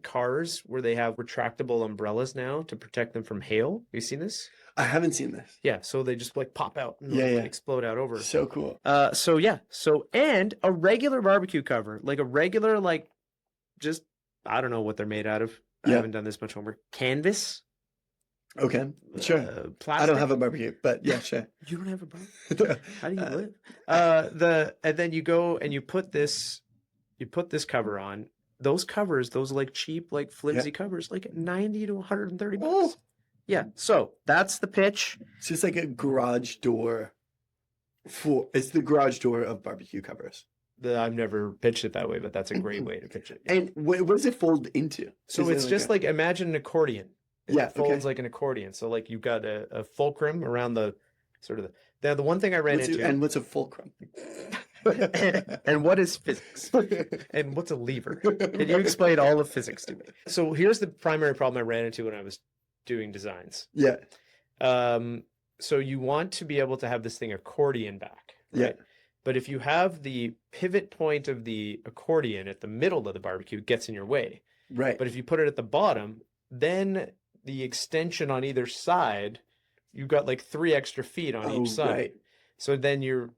Speaker 1: cars where they have retractable umbrellas now to protect them from hail? Have you seen this?
Speaker 2: I haven't seen this.
Speaker 1: Yeah, so they just like pop out and
Speaker 2: Yeah.
Speaker 1: explode out over.
Speaker 2: So cool.
Speaker 1: And a regular barbecue cover, like a regular, like just, I don't know what they're made out of. I
Speaker 2: Yeah.
Speaker 1: haven't done this much homework. Canvas.
Speaker 2: Okay. Sure.
Speaker 1: Plastic.
Speaker 2: I don't have a barbecue, but yeah, sure.
Speaker 1: You don't have a barbecue? How do you live? And then you go and you put this cover on. Those covers, those like cheap, like flimsy covers, like 90 to 130 bucks.
Speaker 2: Oh.
Speaker 1: Yeah. So that's the pitch.
Speaker 2: It's just like a garage door. It's the garage door of barbecue covers.
Speaker 1: I've never pitched it that way, but that's a great way to pitch it.
Speaker 2: And what does it fold into?
Speaker 1: So it's just like imagine an accordion. It folds like an accordion. So like you've got a fulcrum around the sort of the one thing I ran into.
Speaker 2: And what's a fulcrum?
Speaker 1: and what is physics? And what's a lever? Can you explain all of physics to me? So here's the primary problem I ran into when I was doing designs.
Speaker 2: Yeah.
Speaker 1: so you want to be able to have this thing accordion back, right?
Speaker 2: Yeah.
Speaker 1: But if you have the pivot point of the accordion at the middle of the barbecue, it gets in your way.
Speaker 2: Right.
Speaker 1: But if you put it at the bottom, then the extension on either side, you've got like 3 extra feet on each side.
Speaker 2: Right.
Speaker 1: So then you're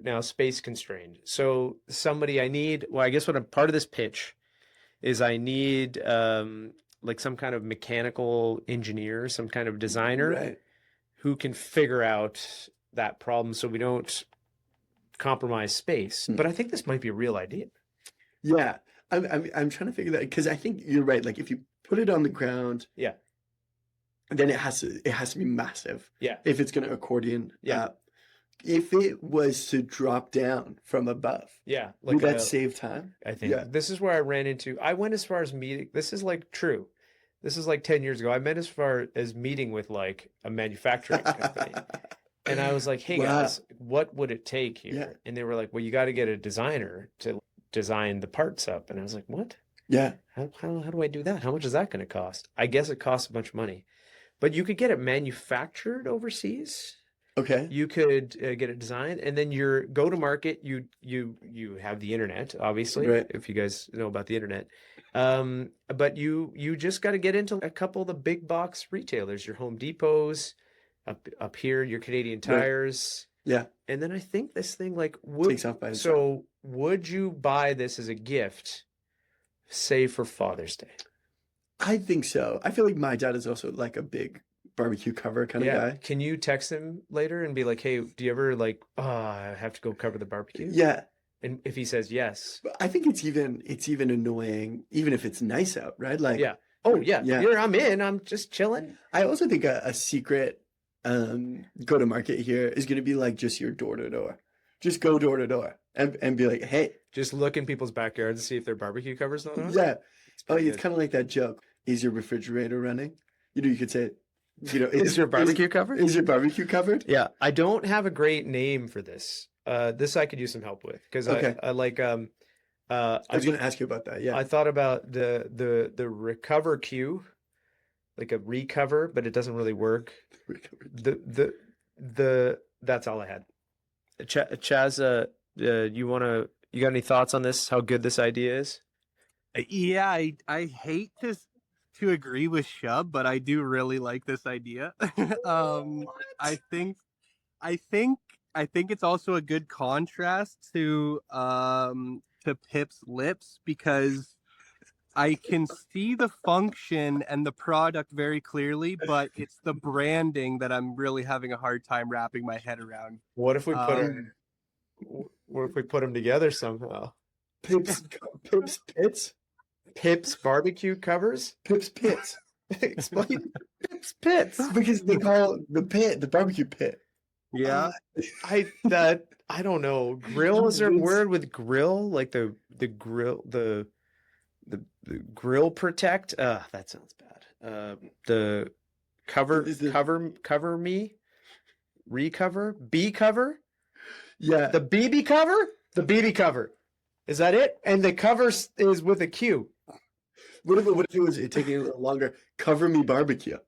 Speaker 1: now space constrained. So I guess part of this pitch is I need like some kind of mechanical engineer, some kind of designer who can figure out that problem so we don't compromise space. But I think this might be a real idea.
Speaker 2: Yeah. I'm trying to figure that, because I think you're right. Like if you put it on the ground, then it has to be massive.
Speaker 1: Yeah.
Speaker 2: If it's going to accordion.
Speaker 1: Yeah.
Speaker 2: If it was to drop down from above, would that save time?
Speaker 1: I think this is where I went as far as meeting. This is like true. This is like 10 years ago. I went as far as meeting with like a manufacturing company. And I was like, hey guys, what would it take here?
Speaker 2: Yeah.
Speaker 1: And they were like, well, you got to get a designer to design the parts up. And I was like, what?
Speaker 2: Yeah.
Speaker 1: How do I do that? How much is that going to cost? I guess it costs a bunch of money. But you could get it manufactured overseas.
Speaker 2: Okay.
Speaker 1: You could get it designed, and then your go-to-market, you have the internet, obviously, if you guys know about the internet. But you just got to get into a couple of the big box retailers, your Home Depots, up here, your Canadian Tires.
Speaker 2: Yeah.
Speaker 1: And then I think this thing
Speaker 2: takes off by itself.
Speaker 1: So would you buy this as a gift, say for Father's Day?
Speaker 2: I think so. I feel like my dad is also like a big barbecue cover kind of guy.
Speaker 1: Can you text him later and be like, hey, do you ever I have to go cover the barbecue?
Speaker 2: Yeah.
Speaker 1: And if he says yes.
Speaker 2: I think it's even annoying, even if it's nice out, right? Like,
Speaker 1: oh yeah. I'm in. I'm just chilling.
Speaker 2: I also think a secret go to market here is going to be like just your door to door. Just go door to door and be like, hey.
Speaker 1: Just look in people's backyards to see if their barbecue cover's not on.
Speaker 2: Yeah. It's kind of like that joke. Is your refrigerator running? You could say,
Speaker 1: is your barbecue covered?
Speaker 2: Is your barbecue covered?
Speaker 1: Yeah. I don't have a great name for this. This I could use some help with because I like I
Speaker 2: was going to ask you about that. Yeah.
Speaker 1: I thought about the recover queue, like a recover, but it doesn't really work. That's all I had. Chaz, you got any thoughts on this? How good this idea is?
Speaker 3: Yeah, I hate to agree with Shub, but I do really like this idea. I think it's also a good contrast to Pip's Lips, because I can see the function and the product very clearly, but it's the branding that I'm really having a hard time wrapping my head around.
Speaker 1: What if we put them together somehow?
Speaker 2: Pip's Pits?
Speaker 1: Pip's barbecue covers?
Speaker 2: Pip's Pits.
Speaker 1: Explain Pip's Pits.
Speaker 2: Because they call the pit the barbecue pit.
Speaker 3: Yeah.
Speaker 1: I don't know. Grill, is there a word with grill? Like the grill, the grill protect? That sounds bad. The cover me? Recover? B cover?
Speaker 2: Yeah.
Speaker 1: The BB cover? The BB cover. Is that it? And the cover is with a Q.
Speaker 2: What if it was taking a little longer? Cover me barbecue.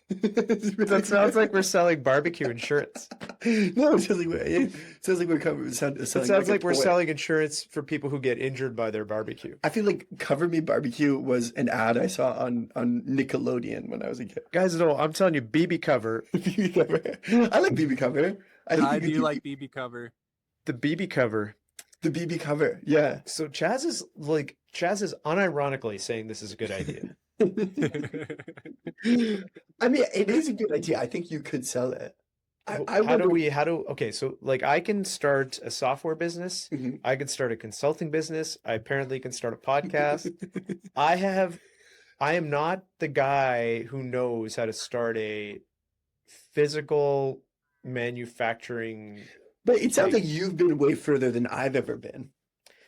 Speaker 1: That sounds like we're selling barbecue insurance.
Speaker 2: No, it sounds like we're
Speaker 1: selling insurance for people who get injured by their barbecue.
Speaker 2: I feel like Cover Me Barbecue was an ad I saw on Nickelodeon when I was a kid.
Speaker 1: Guys, no, I'm telling you, BB cover.
Speaker 2: BB cover. I like BB cover.
Speaker 3: I do like BB cover.
Speaker 1: The BB cover.
Speaker 2: The BB cover. Yeah.
Speaker 1: So Chaz is unironically saying this is a good idea.
Speaker 2: I mean, it is a good idea. I think you could sell it.
Speaker 1: So like I can start a software business. Mm-hmm. I can start a consulting business. I apparently can start a podcast. I am not the guy who knows how to start a physical manufacturing.
Speaker 2: But it sounds like you've been way further than I've ever been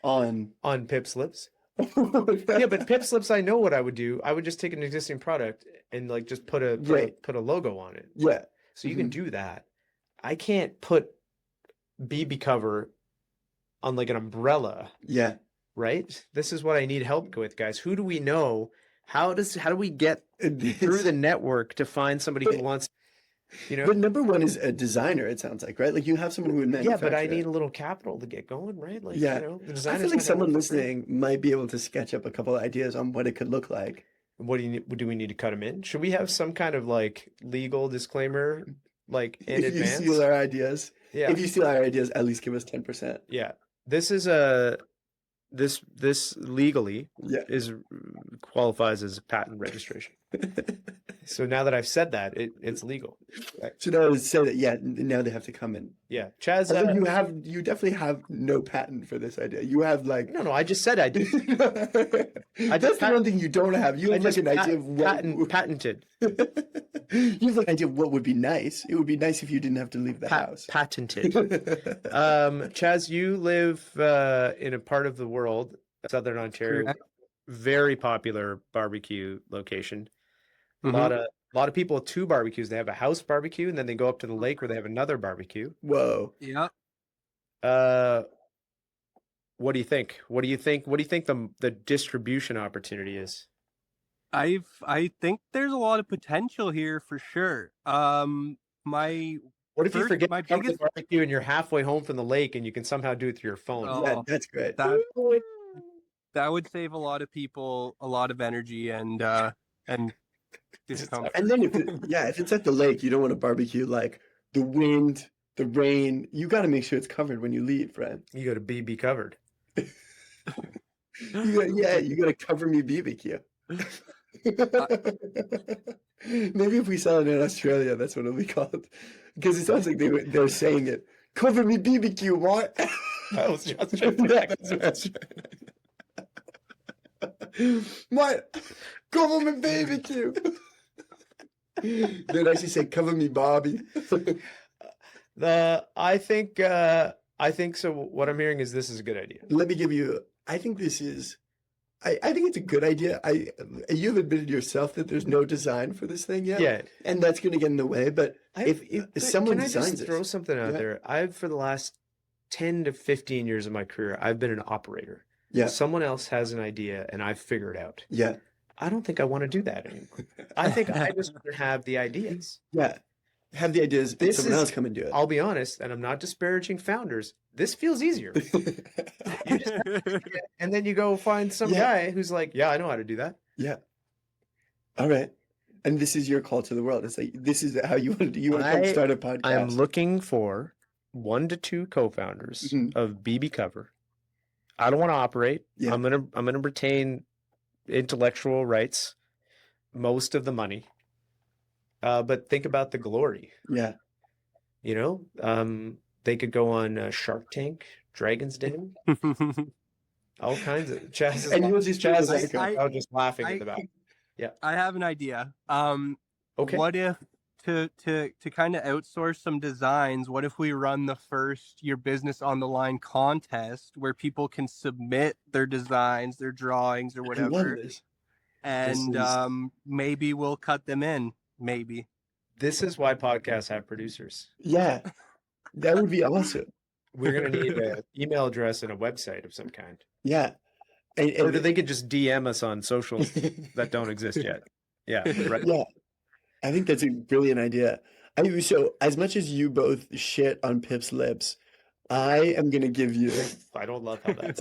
Speaker 2: on
Speaker 1: Pip's Lips. Yeah, but Pip's Lips, I know what I would do. I would just take an existing product and like just put a logo on it.
Speaker 2: Yeah.
Speaker 1: So you can do that. I can't put BB cover on like an umbrella.
Speaker 2: Yeah.
Speaker 1: Right? This is what I need help with, guys. Who do we know? How do we get through the network to find somebody who wants? You know,
Speaker 2: But number one is a designer, it sounds like, right? Like you have someone who would manufacture
Speaker 1: but I
Speaker 2: it.
Speaker 1: need a little capital to get going, right? Like,
Speaker 2: Yeah.
Speaker 1: you know, the
Speaker 2: I
Speaker 1: designer's
Speaker 2: feel like
Speaker 1: not gonna
Speaker 2: someone
Speaker 1: work for free.
Speaker 2: listening might be able to sketch up a couple of ideas on what it could look like.
Speaker 1: What do we need to cut them in? Should we have some kind of like legal disclaimer, like in
Speaker 2: If you
Speaker 1: advance?
Speaker 2: steal our ideas,
Speaker 1: Yeah.
Speaker 2: if you steal our ideas, at least give us 10%.
Speaker 1: Yeah. This is this legally qualifies as a patent registration. So now that I've said that, it's legal.
Speaker 2: So now to say that, now they have to come in.
Speaker 1: Yeah. Chaz,
Speaker 2: I think you definitely have no patent for this idea. You have like
Speaker 1: no, I just said I do.
Speaker 2: That's the one thing you don't have. You have like an idea of what
Speaker 1: patented.
Speaker 2: You have an idea of what would be nice. It would be nice if you didn't have to leave the house.
Speaker 1: Patented. Chaz, you live in a part of the world, Southern Ontario, very popular barbecue location. A lot of people with two barbecues. They have a house barbecue, and then they go up to the lake where they have another barbecue.
Speaker 2: Whoa.
Speaker 3: Yeah.
Speaker 1: What do you think? What do you think the distribution opportunity is?
Speaker 3: I think there's a lot of potential here for sure.
Speaker 1: What if you forget
Speaker 3: my
Speaker 1: to
Speaker 3: biggest
Speaker 1: barbecue and you're halfway home from the lake and you can somehow do it through your phone?
Speaker 2: Yeah, that's great.
Speaker 3: That would save a lot of people a lot of energy and discomfort.
Speaker 2: And then if it's at the lake, you don't want to barbecue like the wind, the rain. You got to make sure it's covered when you leave, friend.
Speaker 1: You got to BB covered.
Speaker 2: You got to cover me BBQ. Maybe if we sell it in Australia, that's what it'll be called. Because it sounds like they're saying it. Cover me BBQ, what?
Speaker 1: I was just
Speaker 2: What? Cover me BBQ. They'd actually say, cover me Bobby.
Speaker 1: I think so. What I'm hearing is this is a good idea.
Speaker 2: Let me give you, I think this is, I think it's a good idea. You've admitted yourself that there's no design for this thing yet.
Speaker 1: Yeah.
Speaker 2: And that's going to get in the way. But if someone designs it.
Speaker 1: Can I just throw something out there? For the last 10 to 15 years of my career, I've been an operator.
Speaker 2: Yeah.
Speaker 1: Someone else has an idea and I figure it out.
Speaker 2: Yeah.
Speaker 1: I don't think I want to do that anymore. I think I just want to have the ideas.
Speaker 2: Yeah. Have the ideas and someone else come and do it.
Speaker 1: I'll be honest, and I'm not disparaging founders. This feels easier. You just and then you go find some guy who's like, yeah, I know how to do that.
Speaker 2: Yeah. All right. And this is your call to the world. It's like, this is how you want to come start a podcast.
Speaker 1: I'm looking for 1 to 2 co-founders of BBQover. I don't want to operate. Yeah. I'm gonna retain intellectual rights, most of the money. But think about the glory.
Speaker 2: Yeah.
Speaker 1: You know, they could go on Shark Tank, Dragon's Den, all kinds of Chaz.
Speaker 2: And you'll just
Speaker 1: just laughing at the back. Yeah.
Speaker 3: I have an idea.
Speaker 1: Okay.
Speaker 3: What if to kind of outsource some designs, what if we run the first Your Business on the Line contest where people can submit their designs, their drawings or whatever. And maybe we'll cut them in. Maybe.
Speaker 1: This is why podcasts have producers.
Speaker 2: Yeah. That would be awesome.
Speaker 1: We're going to need an email address and a website of some kind.
Speaker 2: Yeah.
Speaker 1: Or they could just DM us on socials that don't exist yet. Yeah. Right.
Speaker 2: Yeah. I think that's a brilliant idea. So as much as you both shit on Pip's lips, I am going to give you...
Speaker 1: I don't love how that's...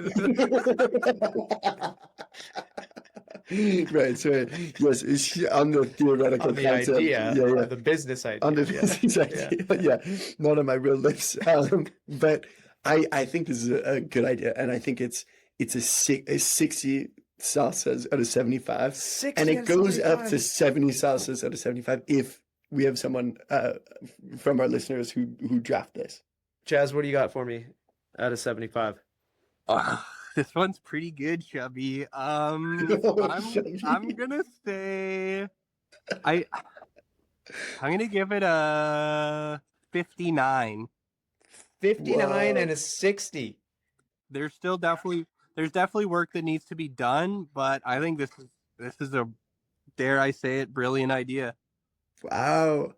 Speaker 2: Right, so yes, on the theoretical
Speaker 1: on the
Speaker 2: concept,
Speaker 1: idea, the business idea,
Speaker 2: on the business idea, not on my real lips. But I think this is a good idea, and I think it's a 60 salsas out of 75, and it goes up to 70 salsas out of 75 if we have someone from our listeners who draft this.
Speaker 1: Chaz, what do you got for me out of 75?
Speaker 3: This one's pretty good, Chubby. I'm gonna say I'm gonna give it a 59.
Speaker 1: 59 and a 60.
Speaker 3: There's definitely work that needs to be done, but I think this is a, dare I say it, brilliant idea.
Speaker 2: Wow.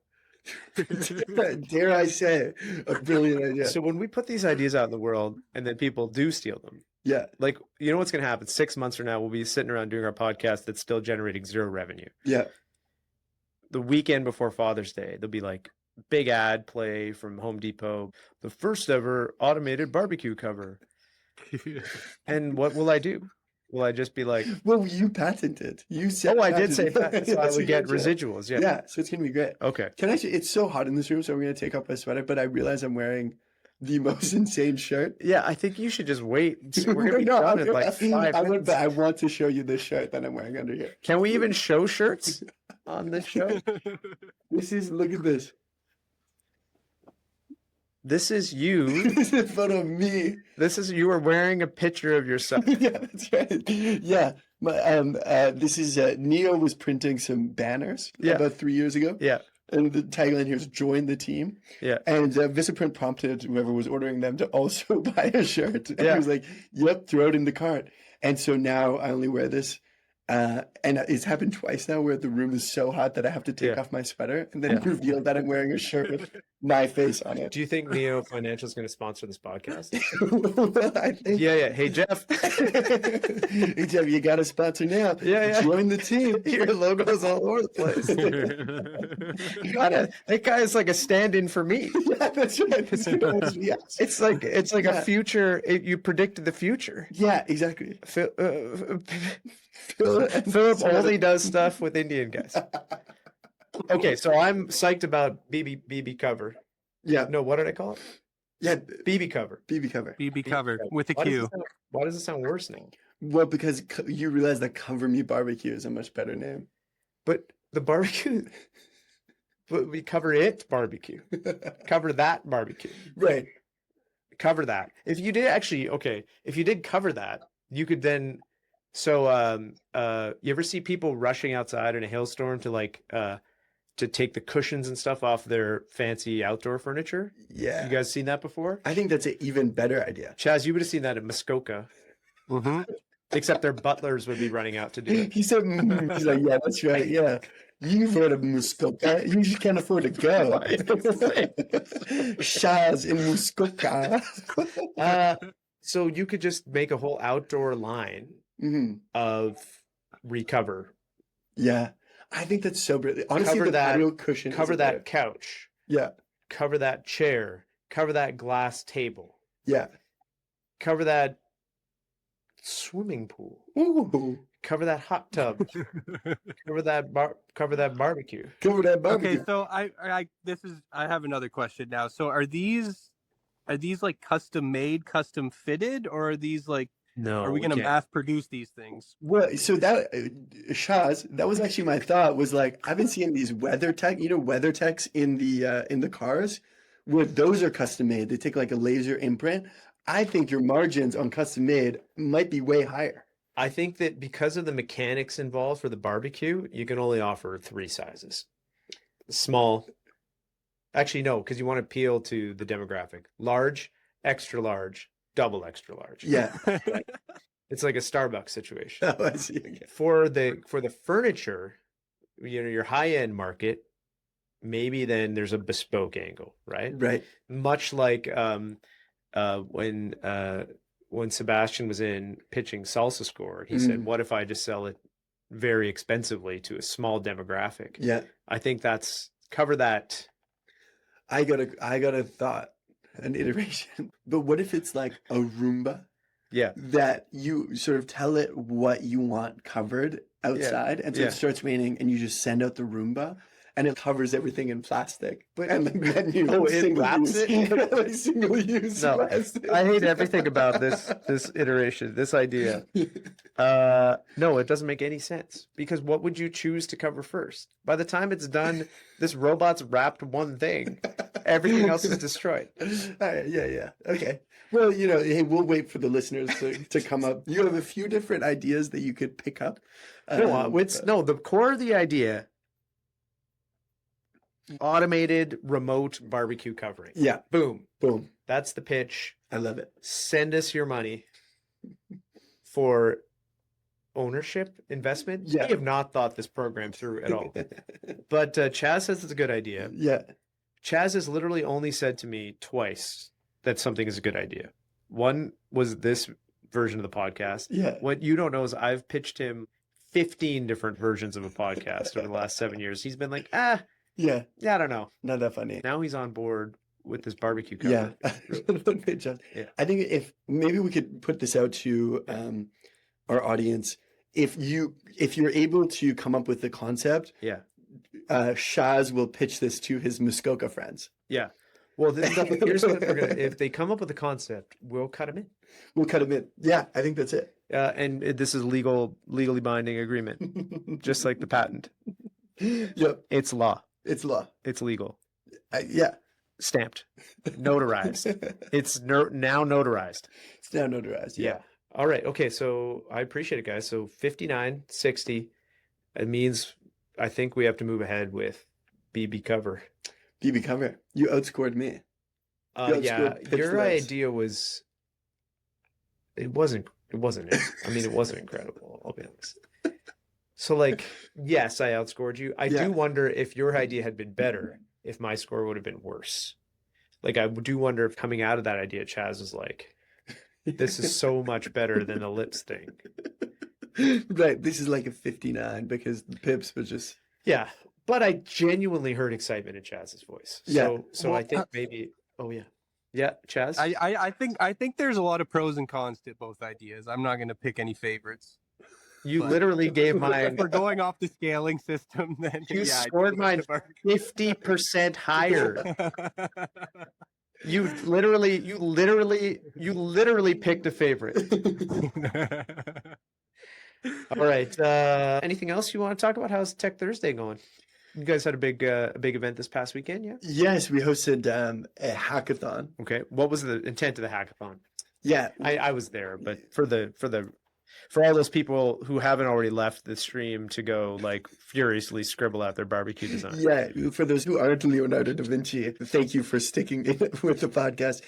Speaker 2: Dare I say a brilliant idea.
Speaker 1: So when we put these ideas out in the world and then people do steal them, like, you know what's going to happen? 6 months from now, we'll be sitting around doing our podcast that's still generating zero revenue.
Speaker 2: Yeah.
Speaker 1: The weekend before Father's Day, they'll be like, big ad play from Home Depot, the first ever automated barbecue cover. And what will I do? Will I just be like,
Speaker 2: well, you patented. You said,
Speaker 1: oh, I did say patent, so I would get residuals. Yeah.
Speaker 2: Yeah, so it's gonna be great.
Speaker 1: Okay.
Speaker 2: Can I? It's so hot in this room, so I'm gonna take off my sweater. But I realize I'm wearing the most insane shirt.
Speaker 1: Yeah, I think you should just wait. We're gonna be done in like 5 minutes.
Speaker 2: I want to show you this shirt that I'm wearing under here.
Speaker 1: Can we even show shirts on this show?
Speaker 2: Look at this.
Speaker 1: This is you.
Speaker 2: This is a photo of me.
Speaker 1: You are wearing a picture of yourself.
Speaker 2: Yeah, that's right. Yeah. This is Neo was printing some banners about 3 years ago.
Speaker 1: Yeah.
Speaker 2: And the tagline here is "Join the team."
Speaker 1: Yeah.
Speaker 2: And Vistaprint prompted whoever was ordering them to also buy a shirt. And
Speaker 1: Yeah.
Speaker 2: he was like, "Yep, throw it in the cart." And so now I only wear this. And it's happened twice now where the room is so hot that I have to take off my sweater and then reveal that I'm wearing a shirt with my face on it.
Speaker 1: Do you think Neo Financial is going to sponsor this podcast?
Speaker 2: Well, I think.
Speaker 1: Yeah. Hey, Jeff.
Speaker 2: Hey, Jeff, you got a sponsor now.
Speaker 1: Yeah.
Speaker 2: Join the team.
Speaker 1: Your logo's all over the place. That guy is like a stand-in for me.
Speaker 2: Yeah, that's right.
Speaker 1: It's like a future. You predicted the future.
Speaker 2: Yeah, exactly.
Speaker 1: Philip only does stuff with Indian guys. Okay, so I'm psyched about BB cover.
Speaker 2: Yeah.
Speaker 1: No, what did I call it?
Speaker 2: Yeah.
Speaker 1: BB cover.
Speaker 2: BB cover.
Speaker 3: BB cover with a Q.
Speaker 1: Why does it sound worse now?
Speaker 2: Well, because you realize that Cover Me Barbecue is a much better name.
Speaker 1: But the barbecue, but we cover it barbecue. Cover that barbecue.
Speaker 2: Right.
Speaker 1: Cover that. If you did cover that, you could then. So, you ever see people rushing outside in a hailstorm to take the cushions and stuff off their fancy outdoor furniture?
Speaker 2: Yeah.
Speaker 1: You guys seen that before?
Speaker 2: I think that's an even better idea.
Speaker 1: Chaz, you would have seen that at Muskoka.
Speaker 3: Mm-hmm. Except
Speaker 1: their butlers would be running out to do it.
Speaker 2: He said, he's like, yeah, that's right. Yeah. You've heard of Muskoka. You just can't afford to go. Shaz in Muskoka.
Speaker 1: So you could just make a whole outdoor line of recover.
Speaker 2: Yeah. I think that's so brilliant. Honestly,
Speaker 1: cover that
Speaker 2: patio cushion.
Speaker 1: Cover that couch.
Speaker 2: Yeah.
Speaker 1: Cover that chair. Cover that glass table.
Speaker 2: Yeah.
Speaker 1: Cover that swimming pool.
Speaker 2: Ooh.
Speaker 1: Cover that hot tub. Cover that barbecue.
Speaker 2: Cover that barbecue.
Speaker 3: Okay, so I have another question now. So are these like custom made, custom fitted, or are these like
Speaker 1: no?
Speaker 2: Oh,
Speaker 3: are we going to mass produce these things?
Speaker 2: Well, so that Shaz, that was actually my thought. Was like I've been seeing these WeatherTechs in the cars, where those are custom made. They take like a laser imprint. I think your margins on custom made might be way higher.
Speaker 1: I think that because of the mechanics involved for the barbecue, you can only offer 3 sizes. Small. Actually, no, because you want to appeal to the demographic. Large, extra large, double extra large.
Speaker 2: Yeah.
Speaker 1: It's like a Starbucks situation.
Speaker 2: Oh, I see. Okay.
Speaker 1: For the furniture, your high-end market, maybe then there's a bespoke angle, right?
Speaker 2: Right.
Speaker 1: Much like when Sebastian was in pitching Salsa Score, he said, what if I just sell it very expensively to a small demographic?
Speaker 2: Yeah.
Speaker 1: I think cover that.
Speaker 2: I got a thought, an iteration. But what if it's like a Roomba?
Speaker 1: Yeah.
Speaker 2: That you sort of tell it what you want covered outside. And so it starts raining and you just send out the Roomba. And it covers everything in plastic. And then
Speaker 1: it wraps it?
Speaker 2: Like single use plastic.
Speaker 1: I hate everything about this iteration, this idea. No, it doesn't make any sense. Because what would you choose to cover first? By the time it's done, this robot's wrapped one thing. Everything else is destroyed.
Speaker 2: Yeah. Okay. Well, hey, we'll wait for the listeners to come up. You have a few different ideas that you could pick up.
Speaker 1: The core of the idea... automated remote barbecue covering.
Speaker 2: Yeah.
Speaker 1: Boom.
Speaker 2: That's
Speaker 1: the pitch.
Speaker 2: I love it.
Speaker 1: Send us your money for ownership investment.
Speaker 2: Yeah.
Speaker 1: We have not thought this program through at all. But Chaz says it's a good idea.
Speaker 2: Yeah.
Speaker 1: Chaz has literally only said to me twice that something is a good idea. One was this version of the podcast.
Speaker 2: Yeah.
Speaker 1: What you don't know is I've pitched him 15 different versions of a podcast over the last 7 years. He's been like,
Speaker 2: Yeah.
Speaker 1: Yeah, I don't know.
Speaker 2: Not that funny.
Speaker 1: Now he's on board with this barbecue cover.
Speaker 2: Yeah.
Speaker 1: Yeah.
Speaker 2: I think if maybe we could put this out to our audience. If you're able to come up with the concept,
Speaker 1: Yeah.
Speaker 2: Shaz will pitch this to his Muskoka friends.
Speaker 1: Yeah. Well, here's what we're gonna. If they come up with a concept, we'll cut them in.
Speaker 2: We'll cut them in. Yeah, I think that's it.
Speaker 1: And this is legally binding agreement, just like the patent.
Speaker 2: Yep.
Speaker 1: It's law.
Speaker 2: It's law.
Speaker 1: It's legal.
Speaker 2: Yeah.
Speaker 1: Stamped. Notarized. It's now notarized.
Speaker 2: It's now notarized. Yeah.
Speaker 1: All right. Okay. So I appreciate it, guys. So 59-60. It means I think we have to move ahead with BBQover.
Speaker 2: BBQover. You outscored me.
Speaker 1: Yeah. Your idea was. It wasn't. I mean, it wasn't incredible. I'll be honest. So, like, yes, I outscored you. I do wonder if your idea had been better, if my score would have been worse. Like, I do wonder if coming out of that idea, Chaz was like, this is so much better than the lips thing.
Speaker 2: Right. This is like a 59 because the pips were just.
Speaker 1: Yeah. But I genuinely heard excitement in Chaz's voice. So I think maybe. Oh, yeah. Yeah, Chaz?
Speaker 3: I think there's a lot of pros and cons to both ideas. I'm not going to pick any favorites.
Speaker 1: You literally gave mine.
Speaker 3: If we're going off the scaling system, then
Speaker 1: you scored mine 50% higher. You literally picked a favorite. All right. Anything else you want to talk about? How's Tech Thursday going? You guys had a big event this past weekend, yeah?
Speaker 2: Yes, we hosted a hackathon.
Speaker 1: Okay. What was the intent of the hackathon?
Speaker 2: Yeah,
Speaker 1: I was there, but for all those people who haven't already left the stream to go like furiously scribble out their barbecue design.
Speaker 2: Yeah, for those who aren't Leonardo da Vinci, thank you for sticking with the podcast.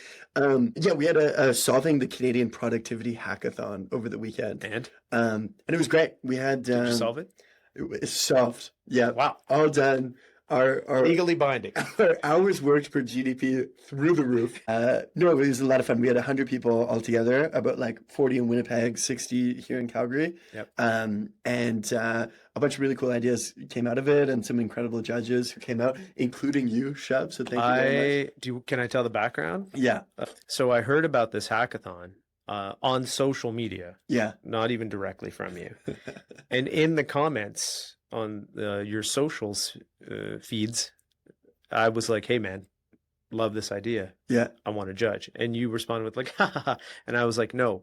Speaker 2: Yeah, we had a solving the Canadian productivity hackathon over the weekend, and it was great. We had
Speaker 1: Did you solve it?
Speaker 2: It was solved. Yeah.
Speaker 1: Wow.
Speaker 2: All done. Our
Speaker 1: legally binding.
Speaker 2: Our hours worked per GDP through the roof. No, it was a lot of fun. We had 100 people all together, about like 40 in Winnipeg, 60 here in Calgary.
Speaker 1: Yep.
Speaker 2: And a bunch of really cool ideas came out of it, and some incredible judges who came out, including you, Shubh. So thank you very much.
Speaker 1: Can I tell the background?
Speaker 2: Yeah.
Speaker 1: So I heard about this hackathon on social media.
Speaker 2: Yeah.
Speaker 1: Not even directly from you. And in the comments on your socials feeds, I was like, hey, man, love this idea.
Speaker 2: Yeah.
Speaker 1: I want to judge. And you responded with like, ha, ha, ha. And I was like, no,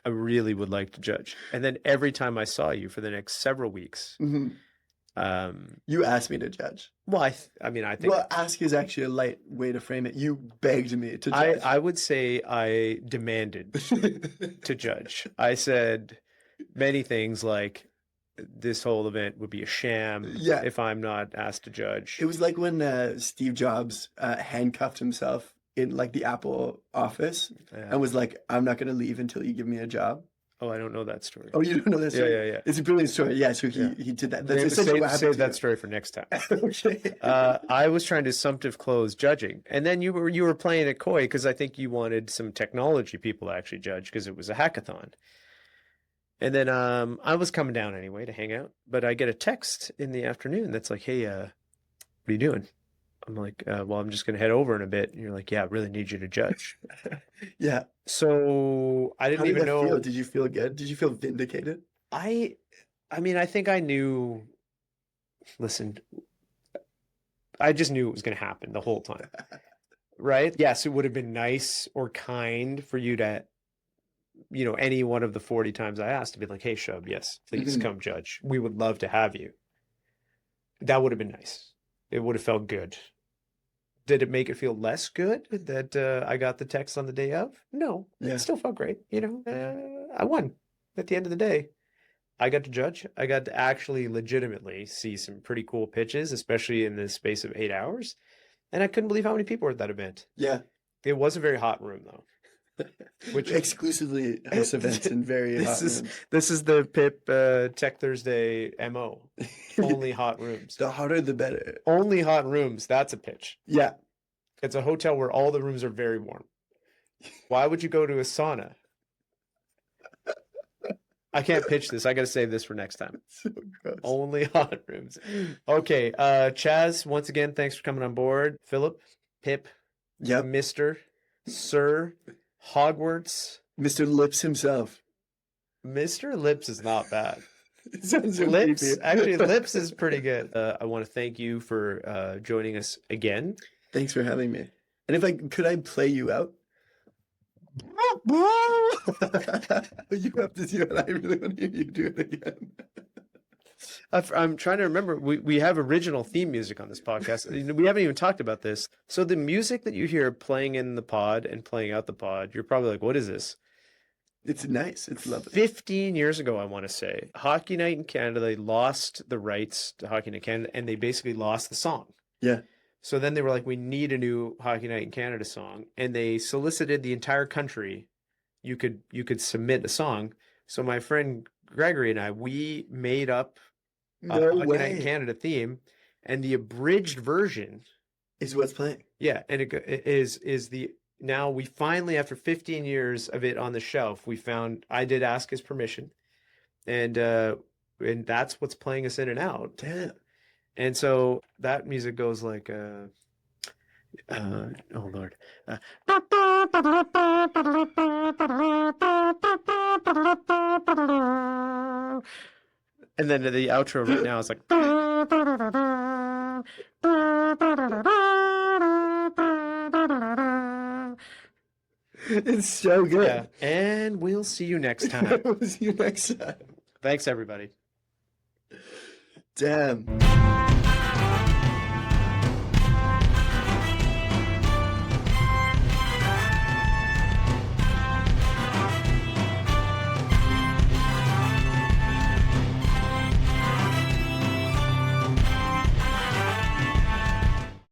Speaker 1: I really would like to judge. And then every time I saw you for the next several weeks,
Speaker 2: you asked me to judge.
Speaker 1: Well, I think.
Speaker 2: Well, ask is actually a light way to frame it. You begged me to judge.
Speaker 1: I would say I demanded to judge. I said many things like, this whole event would be a sham if I'm not asked to judge.
Speaker 2: It was like when Steve Jobs handcuffed himself in like the Apple office and was like, I'm not going to leave until you give me a job.
Speaker 1: Oh, I don't know that story.
Speaker 2: Oh, you don't know that story?
Speaker 1: Yeah.
Speaker 2: It's a brilliant story. Yeah, so he did that. That's
Speaker 1: save that story for next time.
Speaker 2: Okay.
Speaker 1: I was trying to assumptive close judging. And then you were playing it coy because I think you wanted some technology people to actually judge because it was a hackathon. And then I was coming down anyway to hang out, but I get a text in the afternoon that's like, hey, what are you doing? I'm like, well, I'm just going to head over in a bit. And you're like, yeah, I really need you to judge.
Speaker 2: Yeah.
Speaker 1: So I didn't even know.
Speaker 2: Did you feel good? Did you feel vindicated?
Speaker 1: I mean, I think I knew, listen, I just knew it was going to happen the whole time. Right? Yes, it would have been nice or kind for you to, any one of the 40 times I asked to be like, hey, Shubh, yes, please come judge. We would love to have you. That would have been nice. It would have felt good. Did it make it feel less good that I got the text on the day of? No, it still felt great. I won at the end of the day. I got to judge. I got to actually legitimately see some pretty cool pitches, especially in the space of 8 hours. And I couldn't believe how many people were at that event.
Speaker 2: Yeah.
Speaker 1: It was a very hot room, though.
Speaker 2: Which exclusively house events and very hot rooms.
Speaker 1: This is the PIP Tech Thursday MO. Only hot rooms.
Speaker 2: The hotter the better.
Speaker 1: Only hot rooms. That's a pitch.
Speaker 2: Yeah.
Speaker 1: It's a hotel where all the rooms are very warm. Why would you go to a sauna? I can't pitch this. I got to save this for next time.
Speaker 2: So gross.
Speaker 1: Only hot rooms. Okay. Chaz, once again, thanks for coming on board. Philip, Pip,
Speaker 2: Yep.
Speaker 1: Mr. Sir, Hogwarts.
Speaker 2: Mr. Lips himself.
Speaker 1: Mr. Lips is not bad.
Speaker 2: It sounds so
Speaker 1: Lips,
Speaker 2: creepy.
Speaker 1: actually, Lips is pretty good. I want to thank you for joining us again.
Speaker 2: Thanks for having me. And if could I play you out? You have to do it. I really want to hear you do it again.
Speaker 1: I'm trying to remember. We have original theme music on this podcast. We haven't even talked about this. So the music that you hear playing in the pod and playing out the pod, you're probably like, what is this?
Speaker 2: It's nice. It's lovely.
Speaker 1: 15 years ago, I want to say, Hockey Night in Canada, they lost the rights to Hockey Night Canada, and they basically lost the song.
Speaker 2: Yeah.
Speaker 1: So then they were like, we need a new Hockey Night in Canada song. And they solicited the entire country. You could submit a song. So my friend Gregory and I, we made up a Hockey Night in Canada theme, and the abridged version
Speaker 2: is what's playing.
Speaker 1: Yeah, and it is the now we finally, after 15 years of it on the shelf, I did ask his permission, and that's what's playing us in and out.
Speaker 2: Damn.
Speaker 1: And so that music goes like oh Lord. And then the outro right now is like
Speaker 2: it's so good.
Speaker 1: Yeah. And we'll see you next time.
Speaker 2: We'll see you next time.
Speaker 1: Thanks, everybody.
Speaker 2: Damn.